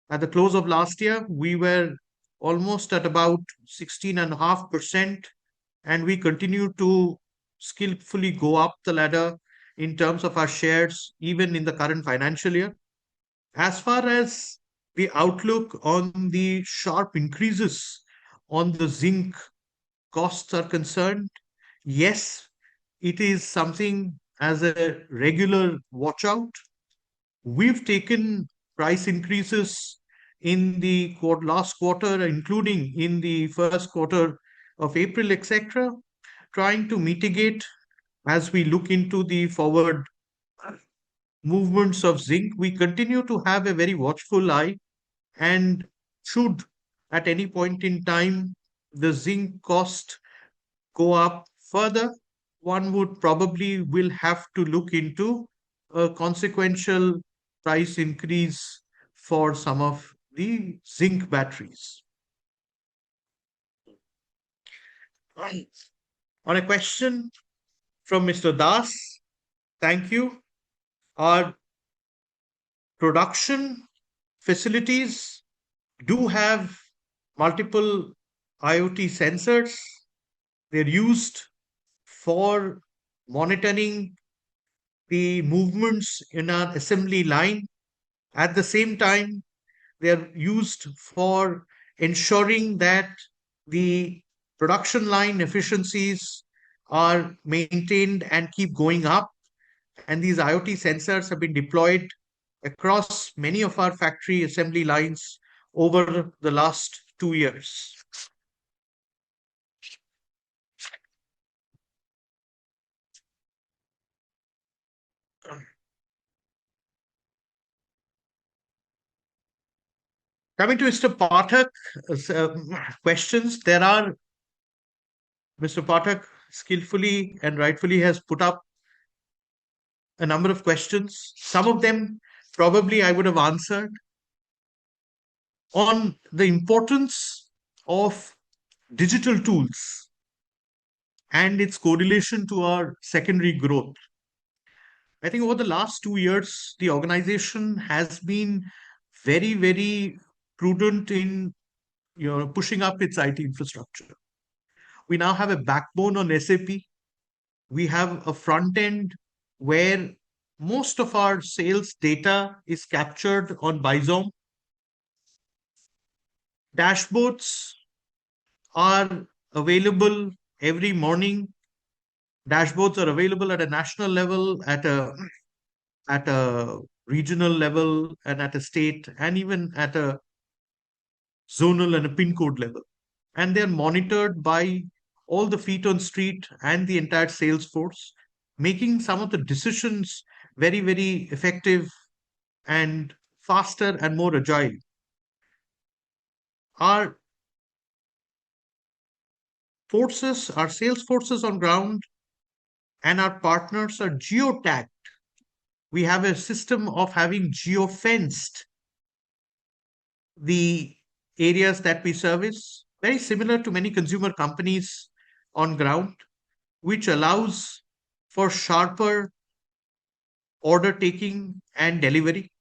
At the close of last year, we were almost at about 16.5%, and we continue to skillfully go up the ladder in terms of our shares, even in the current financial year. As far as the outlook on the sharp increases on the zinc costs are concerned, yes, it is something as a regular watch out. We've taken price increases in the last quarter, including in the first quarter of April, etc., trying to mitigate as we look into the forward movements of zinc. We continue to have a very watchful eye, and should at any point in time the zinc cost go up further, one would probably will have to look into a consequential price increase for some of the zinc batteries. On a question from Mr. Das, thank you. Our production facilities do have multiple IoT sensors. They're used for monitoring the movements in our assembly line. At the same time, they're used for ensuring that the production line efficiencies are maintained and keep going up. And these IoT sensors have been deployed across many of our factory assembly lines over the last 2 years. Coming to Mr. Pathak's questions, Mr. Pathak skillfully and rightfully has put up a number of questions. Some of them probably I would have answered. on the importance of digital tools and its correlation to our secondary growth. I think over the last 2 years, the organization has been very, very prudent in pushing up its IT infrastructure. We now have a backbone on SAP. We have a front end where most of our sales data is captured on Bizom. Dashboards are available every morning. Dashboards are available at a national level, at a regional level, and at a state, and even at a zonal and a pin code level. And they're monitored by all the feet on street and the entire sales force, making some of the decisions very, very effective and faster and more agile. Our forces, our sales forces on ground and our partners are geo-tagged. We have a system of having geo-fenced the areas that we service, very similar to many consumer companies on ground, which allows for sharper order taking and delivery.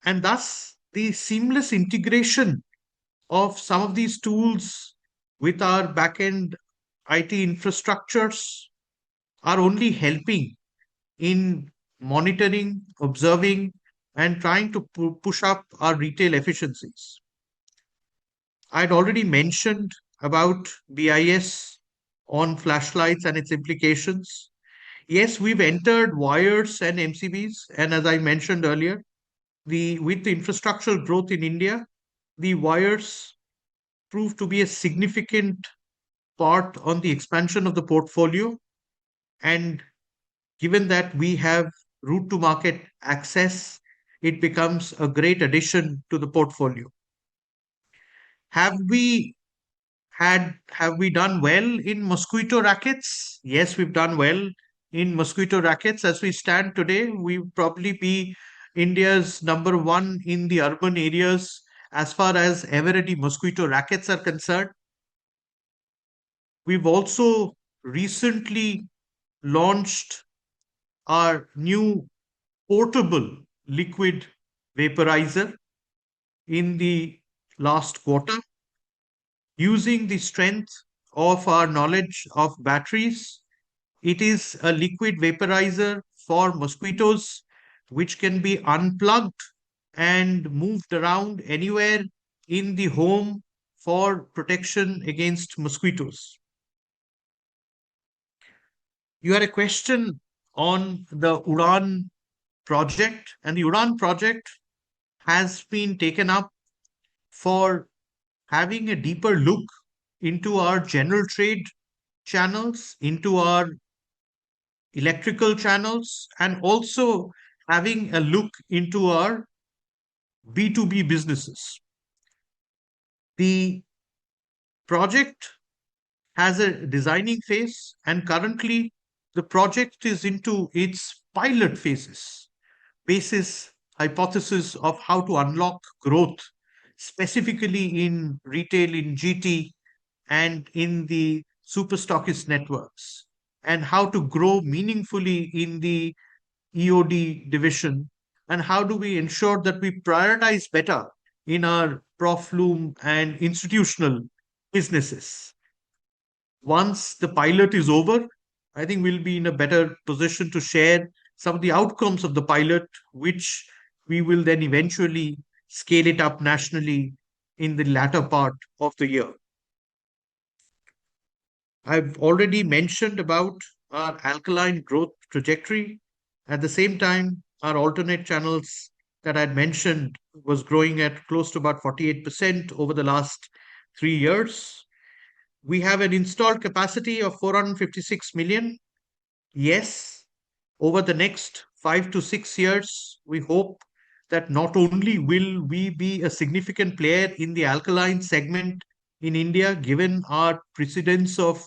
And thus, the seamless integration of some of these tools with our backend IT infrastructures are only helping in monitoring, observing, and trying to push up our retail efficiencies. I'd already mentioned about BIS on flashlights and its implications. Yes, we've entered wires and MCBs, and as I mentioned earlier, with the infrastructural growth in India, the wires proved to be a significant part on the expansion of the portfolio. And given that we have route to market access, it becomes a great addition to the portfolio. Have we done well in mosquito rackets? Yes, we've done well in mosquito rackets. As we stand today, we'll probably be India's #1 in the urban areas as far as Eveready mosquito rackets are concerned. We've also recently launched our new portable liquid vaporizer in the last quarter. Using the strength of our knowledge of batteries, it is a liquid vaporizer for mosquitoes, which can be unplugged and moved around anywhere in the home for protection against mosquitoes. You had a question on the UDAN project, and the UDAN project has been taken up for having a deeper look into our general trade channels, into our electrical channels, and also having a look into our B2B businesses. The project has a designing phase, and currently the project is into its pilot phases, basis hypothesis of how to unlock growth, specifically in retail, in GT, and in the super stockist networks, and how to grow meaningfully in the EOD division, and how do we ensure that we prioritize better in our Profloom and institutional businesses. Once the pilot is over, I think we'll be in a better position to share some of the outcomes of the pilot, which we will then eventually scale it up nationally in the latter part of the year. I've already mentioned about our alkaline growth trajectory. At the same time, our alternate channels that I'd mentioned was growing at close to about 48% over the last 3 years. We have an installed capacity of 456 million. Yes, over the next 5 to 6 years, we hope that not only will we be a significant player in the alkaline segment in India, given our precedence of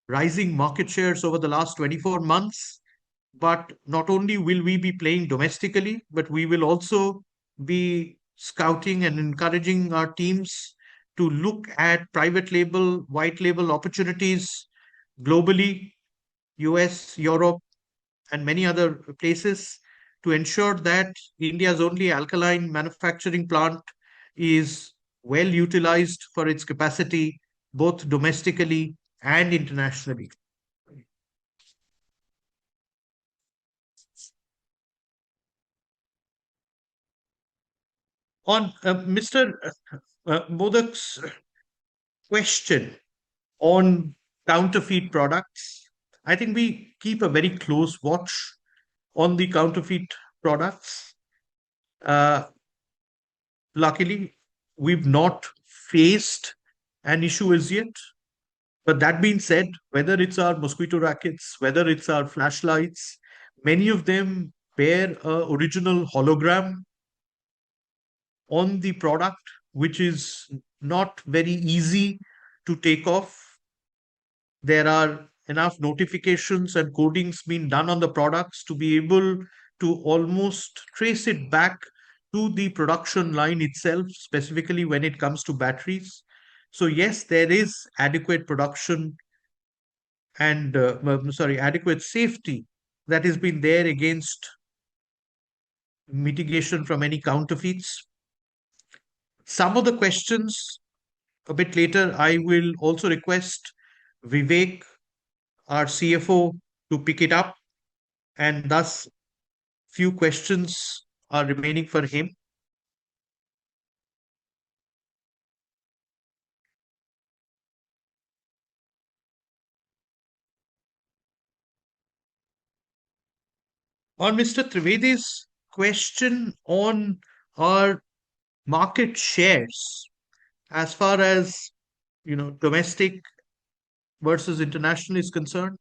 rising market shares over the last 24 months, but not only will we be playing domestically, but we will also be scouting and encouraging our teams to look at private label, white label opportunities globally, US, Europe, and many other places to ensure that India's only alkaline manufacturing plant is well utilized for its capacity, both domestically and internationally. On Mr. Modak's question on counterfeit products, I think we keep a very close watch on the counterfeit products. Luckily, we've not faced an issue as yet. But that being said, whether it's our mosquito rackets, whether it's our flashlights, many of them bear a original hologram on the product, which is not very easy to take off. There are enough notifications and codings being done on the products to be able to almost trace it back to the production line itself, specifically when it comes to batteries. So yes, there is adequate production and adequate safety that has been there against mitigation from any counterfeits. Some of the questions a bit later, I will also request Vivek, our CFO, to pick it up, and thus few questions are remaining for him. On Mr. Trivedi's question on our market shares, as far as domestic versus international is concerned,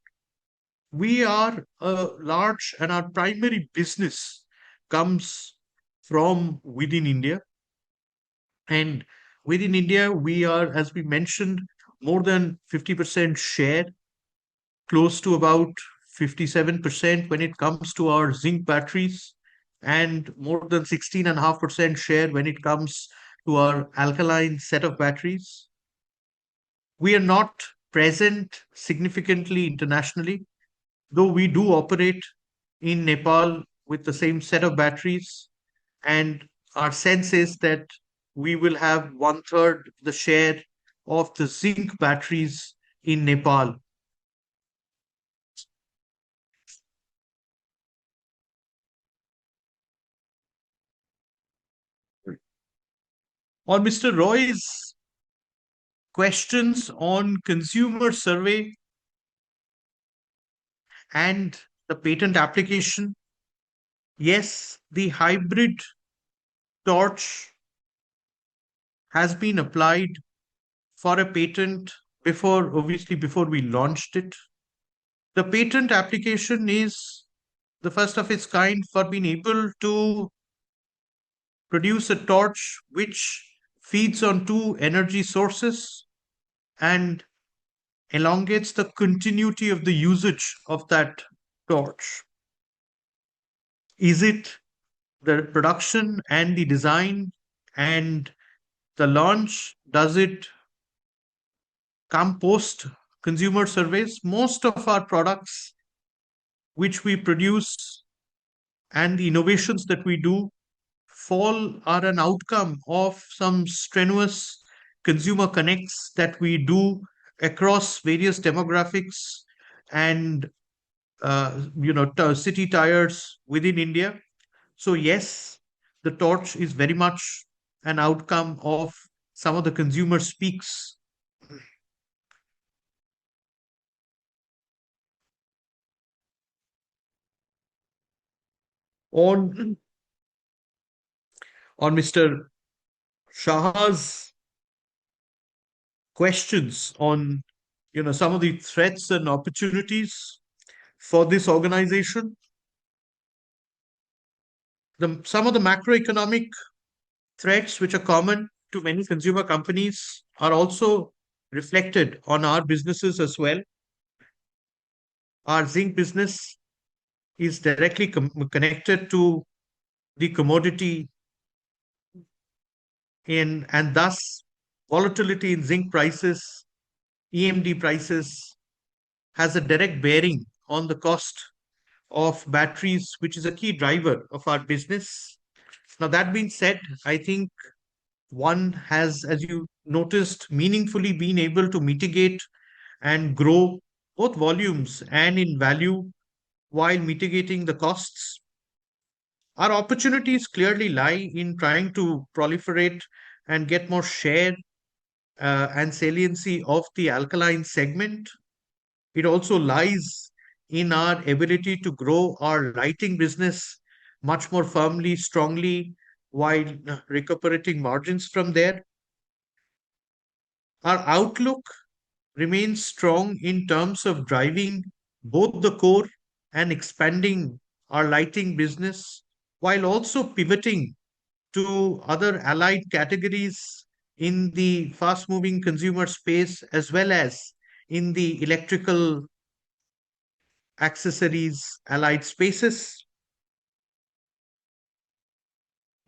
we are large and our primary business comes from within India. And within India, we are, as we mentioned, more than 50% share, close to about 57% when it comes to our zinc batteries, and more than 16.5% share when it comes to our alkaline set of batteries. We are not present significantly internationally, though we do operate in Nepal with the same set of batteries, and our sense is that we will have 1/3 the share of the zinc batteries in Nepal. On Mr. Roy's questions on consumer survey and the patent application, yes, the hybrid torch has been applied for a patent before we launched it. The patent application is the first of its kind for being able to produce a torch which feeds on two energy sources and elongates the continuity of the usage of that torch. Is it the production and the design and the launch? Does it come post consumer surveys? Most of our products which we produce and the innovations that we do are an outcome of some strenuous consumer connects that we do across various demographics and city tires within India. So yes, the torch is very much an outcome of some of the consumer speaks. On Mr. Shah's questions on some of the threats and opportunities for this organization, some of the macroeconomic threats which are common to many consumer companies are also reflected on our businesses as well. Our zinc business is directly connected to the commodity and thus volatility in zinc prices, EMD prices has a direct bearing on the cost of batteries, which is a key driver of our business. Now, that being said, I think one has, as you noticed, meaningfully been able to mitigate and grow both volumes and in value while mitigating the costs. Our opportunities clearly lie in trying to proliferate and get more share and saliency of the alkaline segment. It also lies in our ability to grow our lighting business much more firmly, strongly, while recuperating margins from there. Our outlook remains strong in terms of driving both the core and expanding our lighting business while also pivoting to other allied categories in the fast moving consumer space as well as in the electrical accessories allied spaces.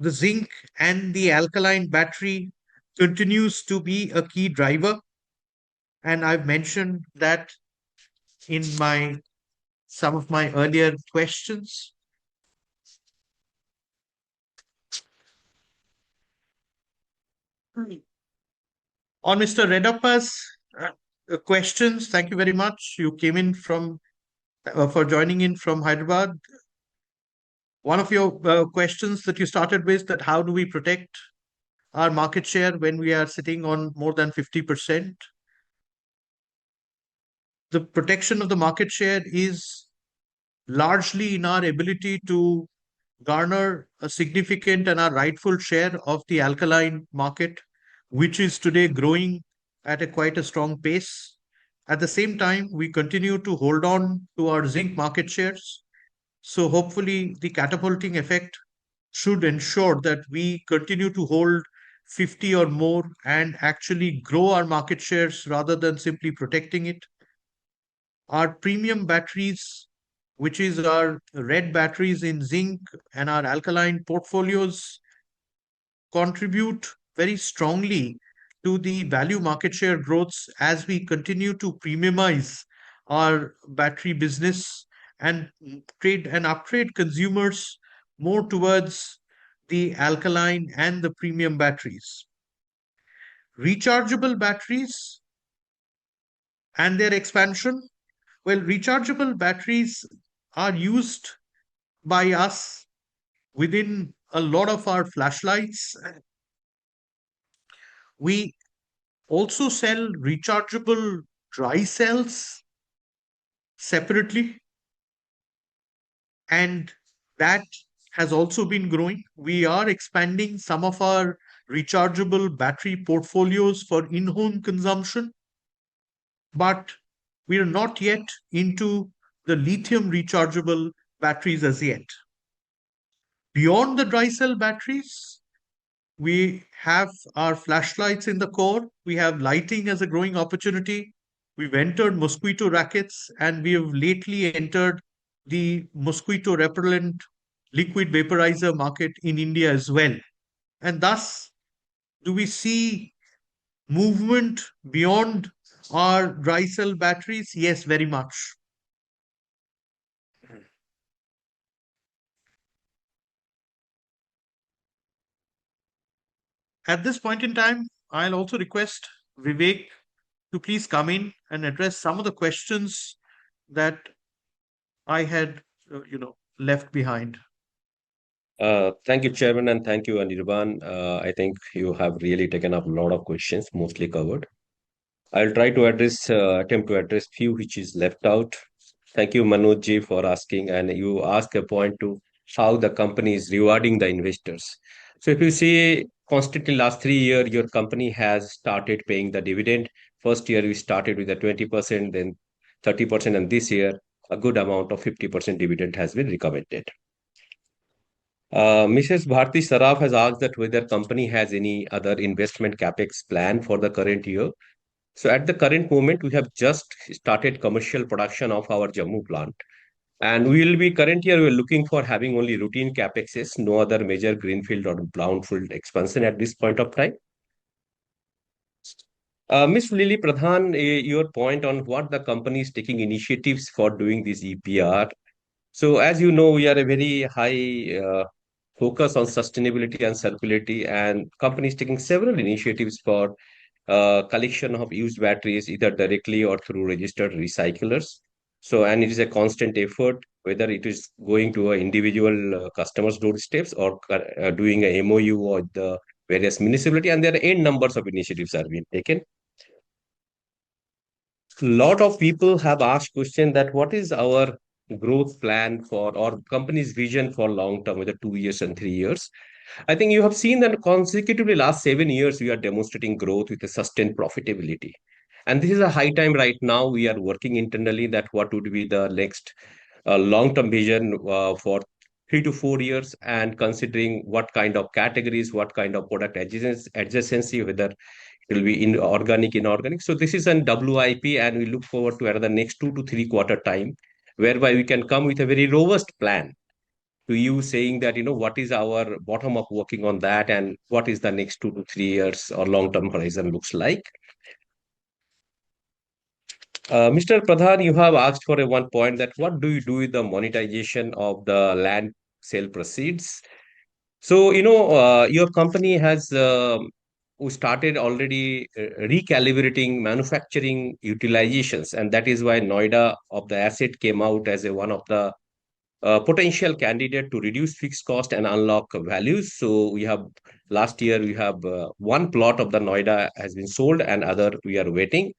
The zinc and the alkaline battery continues to be a key driver, and I've mentioned that in some of my earlier questions. On Mr. Redappa's questions, thank you very much. You came in from for joining in from Hyderabad. One of your questions that you started with, that how do we protect our market share when we are sitting on more than 50%? The protection of the market share is largely in our ability to garner a significant and our rightful share of the alkaline market, which is today growing at quite a strong pace. At the same time, we continue to hold on to our zinc market shares. So hopefully the catapulting effect should ensure that we continue to hold 50 or more and actually grow our market shares rather than simply protecting it. Our premium batteries, which is our red batteries in zinc and our alkaline portfolios, contribute very strongly to the value market share growths as we continue to premiumize our battery business and trade and uptrade consumers more towards the alkaline and the premium batteries. Rechargeable batteries and their expansion. Well, rechargeable batteries are used by us within a lot of our flashlights. We also sell rechargeable dry cells separately, and that has also been growing. We are expanding some of our rechargeable battery portfolios for in-home consumption, but we are not yet into the lithium rechargeable batteries as yet. Beyond the dry cell batteries, we have our flashlights in the core. We have lighting as a growing opportunity. We've entered mosquito rackets, and we have lately entered the mosquito repellent liquid vaporizer market in India as well. And thus, do we see movement beyond our dry cell batteries? Yes, very much. At this point in time, I'll also request Vivek to please come in and address some of the questions that I had, left behind. Thank you, Chairman, and thank you, Anirban. I think you have really taken up a lot of questions, mostly covered. I'll try to attempt to address few which is left out. Thank you, Manoj ji, for asking, and you ask a point to how the company is rewarding the investors. So if you see constantly last 3 years, your company has started paying the dividend. First year we started with a 20%, then 30%, and this year a good amount of 50% dividend has been recommended. Mrs. Bharti Saraf has asked that whether company has any other investment capex plan for the current year. So at the current moment, we have just started commercial production of our Jammu plant. And we will be current year, we're looking for having only routine capexes, no other major greenfield or brownfield expansion at this point of time. Ms. Lily Pradhan, your point on what the company is taking initiatives for doing this EPR. So as you know, we are a very high focus on sustainability and circularity, and companies taking several initiatives for collection of used batteries, either directly or through registered recyclers. So, and it is a constant effort, whether it is going to a individual customers' doorsteps or doing a MOU or the various municipality, and there are n numbers of initiatives are being taken. Lot of people have asked question that what is our growth plan for or company's vision for long term, whether 2 years and 3 years. I think you have seen that consecutively last 7 years we are demonstrating growth with a sustained profitability, and this is a high time right now. We are working internally that what would be the next long term vision for 3 to 4 years, and considering what kind of categories, what kind of product adjacency, whether it will be in organic, inorganic. So this is an WIP, and we look forward to another next 2 to 3 quarter time, whereby we can come with a very robust plan to you, saying that, what is our bottom up working on that, and what is the next 2 to 3 years or long-term horizon looks like. Mr. Pradhan, you have asked for a one point that what do you do with the monetization of the land sale proceeds? So, your company has who started already recalibrating manufacturing utilizations, and that is why Noida of the asset came out as one of the potential candidate to reduce fixed cost and unlock values. So we have last year we have one plot of the Noida has been sold, and other we are waiting.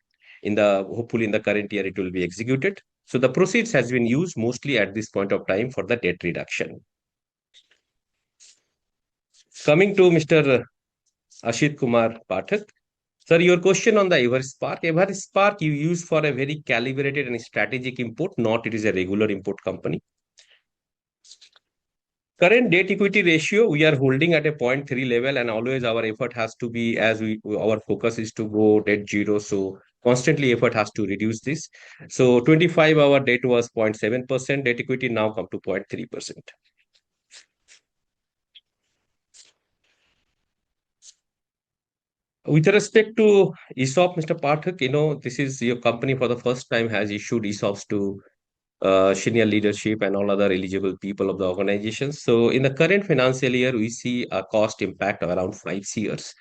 Hopefully in the current year it will be executed. So the proceeds has been used mostly at this point of time for the debt reduction. Coming to Mr. Ashit Kumar Pathak. Sir, your question on the Everspark. Everspark you use for a very calibrated and strategic import, not it is a regular import company. Current debt equity ratio, we are holding at a 0.3 level, and always our effort has to be, our focus is to go debt zero. So constantly effort has to reduce this. So 25, our debt was 0.7%, debt equity now come to 0.3%. With respect to ESOP, Mr. Pathak, this is your company for the first time has issued ESOPs to senior leadership and all other eligible people of the organization. So in the current financial year, we see a cost impact of around 5 years.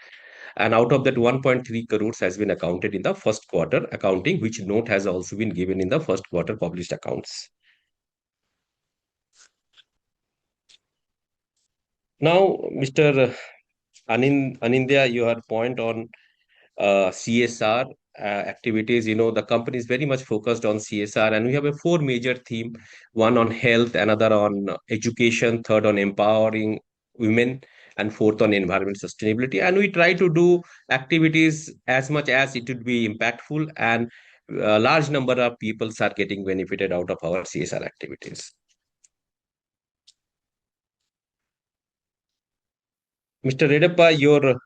And out of that, 1.3 crores has been accounted in the first quarter accounting, which note has also been given in the first quarter published accounts. Now, Mr. Anindya, your point on CSR activities, the company is very much focused on CSR, and we have a 4 major theme: one on health, another on education, third on empowering women, and fourth on environment sustainability. And we try to do activities as much as it would be impactful, and a large number of people are getting benefited out of our CSR activities. Mr. Redappa, your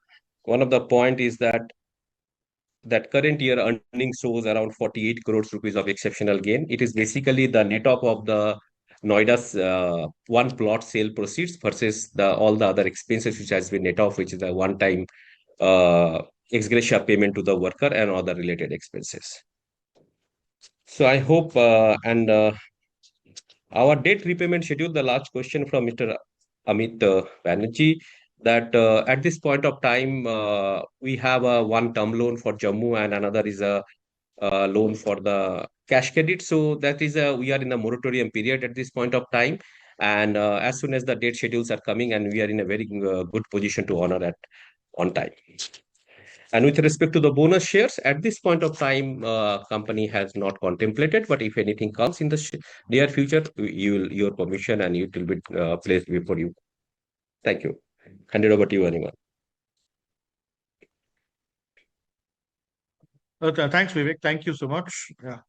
one of the point is that current year earnings shows around 48 crores rupees of exceptional gain. It is basically the net off of the Noida's one plot sale proceeds versus all the other expenses which has been net off, which is a one-time ex gratia payment to the worker and other related expenses. So I hope our debt repayment schedule, the last question from Mr. Amit Banerjee, that at this point of time, we have one term loan for Jammu and another is a loan for the cash credit. So that is we are in a moratorium period at this point of time. And as soon as the date schedules are coming, and we are in a very good position to honor that on time. And with respect to the bonus shares, at this point of time, company has not contemplated, but if anything comes in the near future, your permission and it will be placed before you. Thank you. Hand it over to you, anyone. Thanks, Vivek. Thank you so much. Yeah.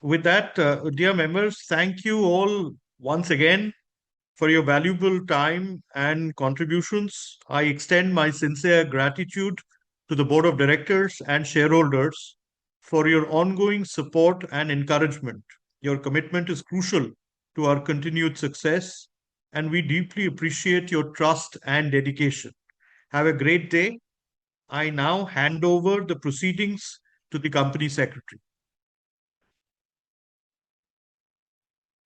With that, dear members, thank you all once again for your valuable time and contributions. I extend my sincere gratitude to the Board of Directors and shareholders for your ongoing support and encouragement. Your commitment is crucial to our continued success, and we deeply appreciate your trust and dedication. Have a great day. I now hand over the proceedings to the company secretary.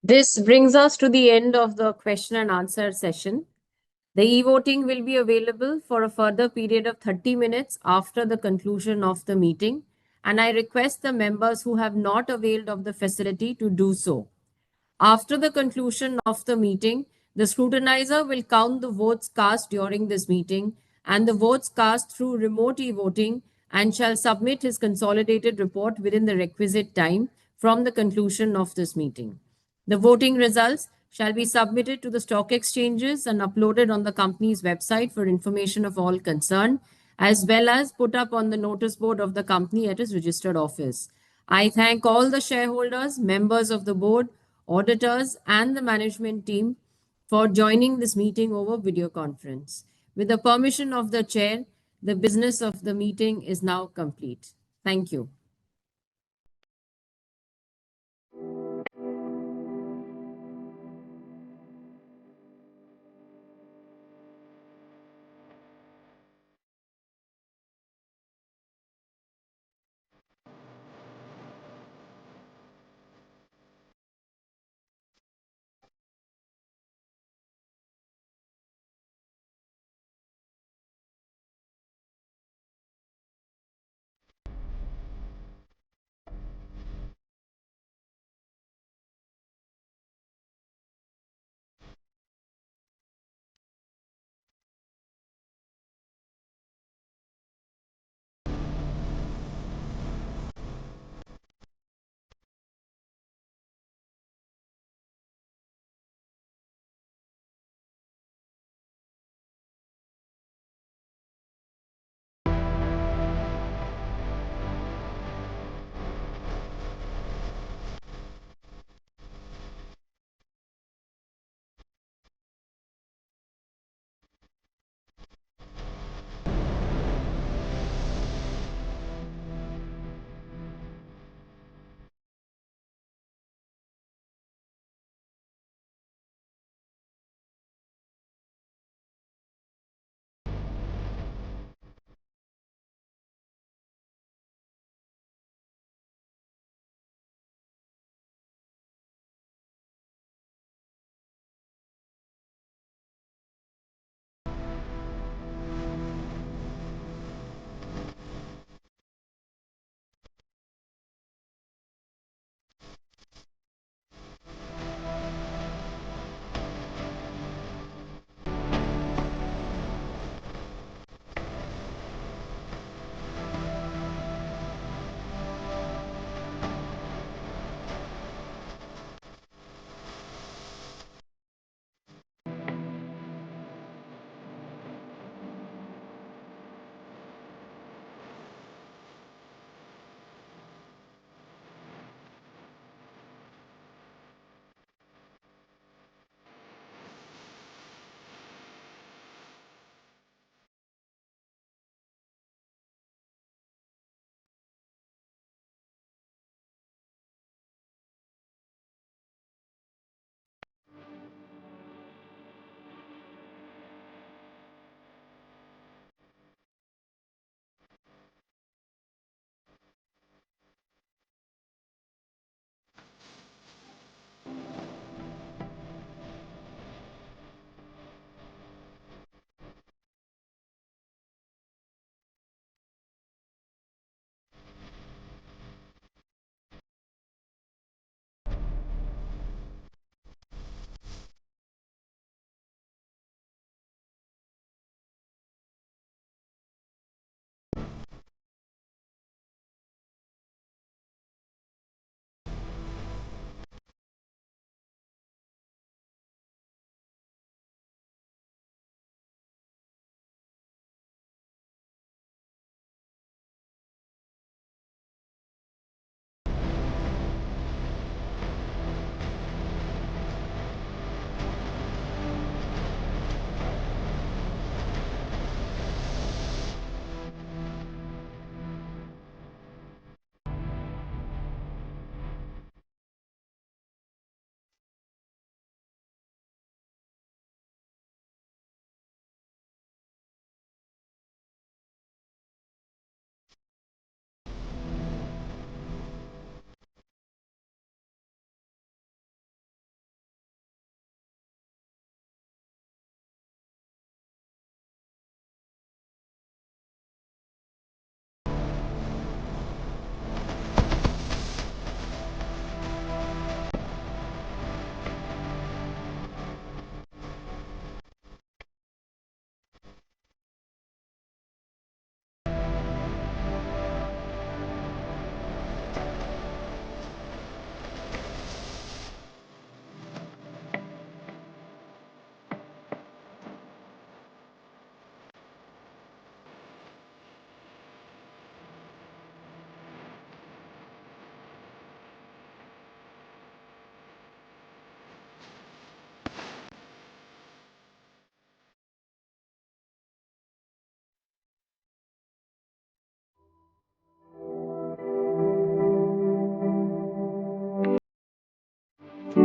This brings us to the end of the question and answer session. The e-voting will be available for a further period of 30 minutes after the conclusion of the meeting, and I request the members who have not availed of the facility to do so. After the conclusion of the meeting, the scrutinizer will count the votes cast during this meeting and the votes cast through remote e-voting and shall submit his consolidated report within the requisite time from the conclusion of this meeting. The voting results shall be submitted to the stock exchanges and uploaded on the company's website for information of all concerned, as well as put up on the notice board of the company at its registered office. I thank all the shareholders, members of the board, auditors, and the management team for joining this meeting over video conference. With the permission of the chair, the business of the meeting is now complete. Thank you.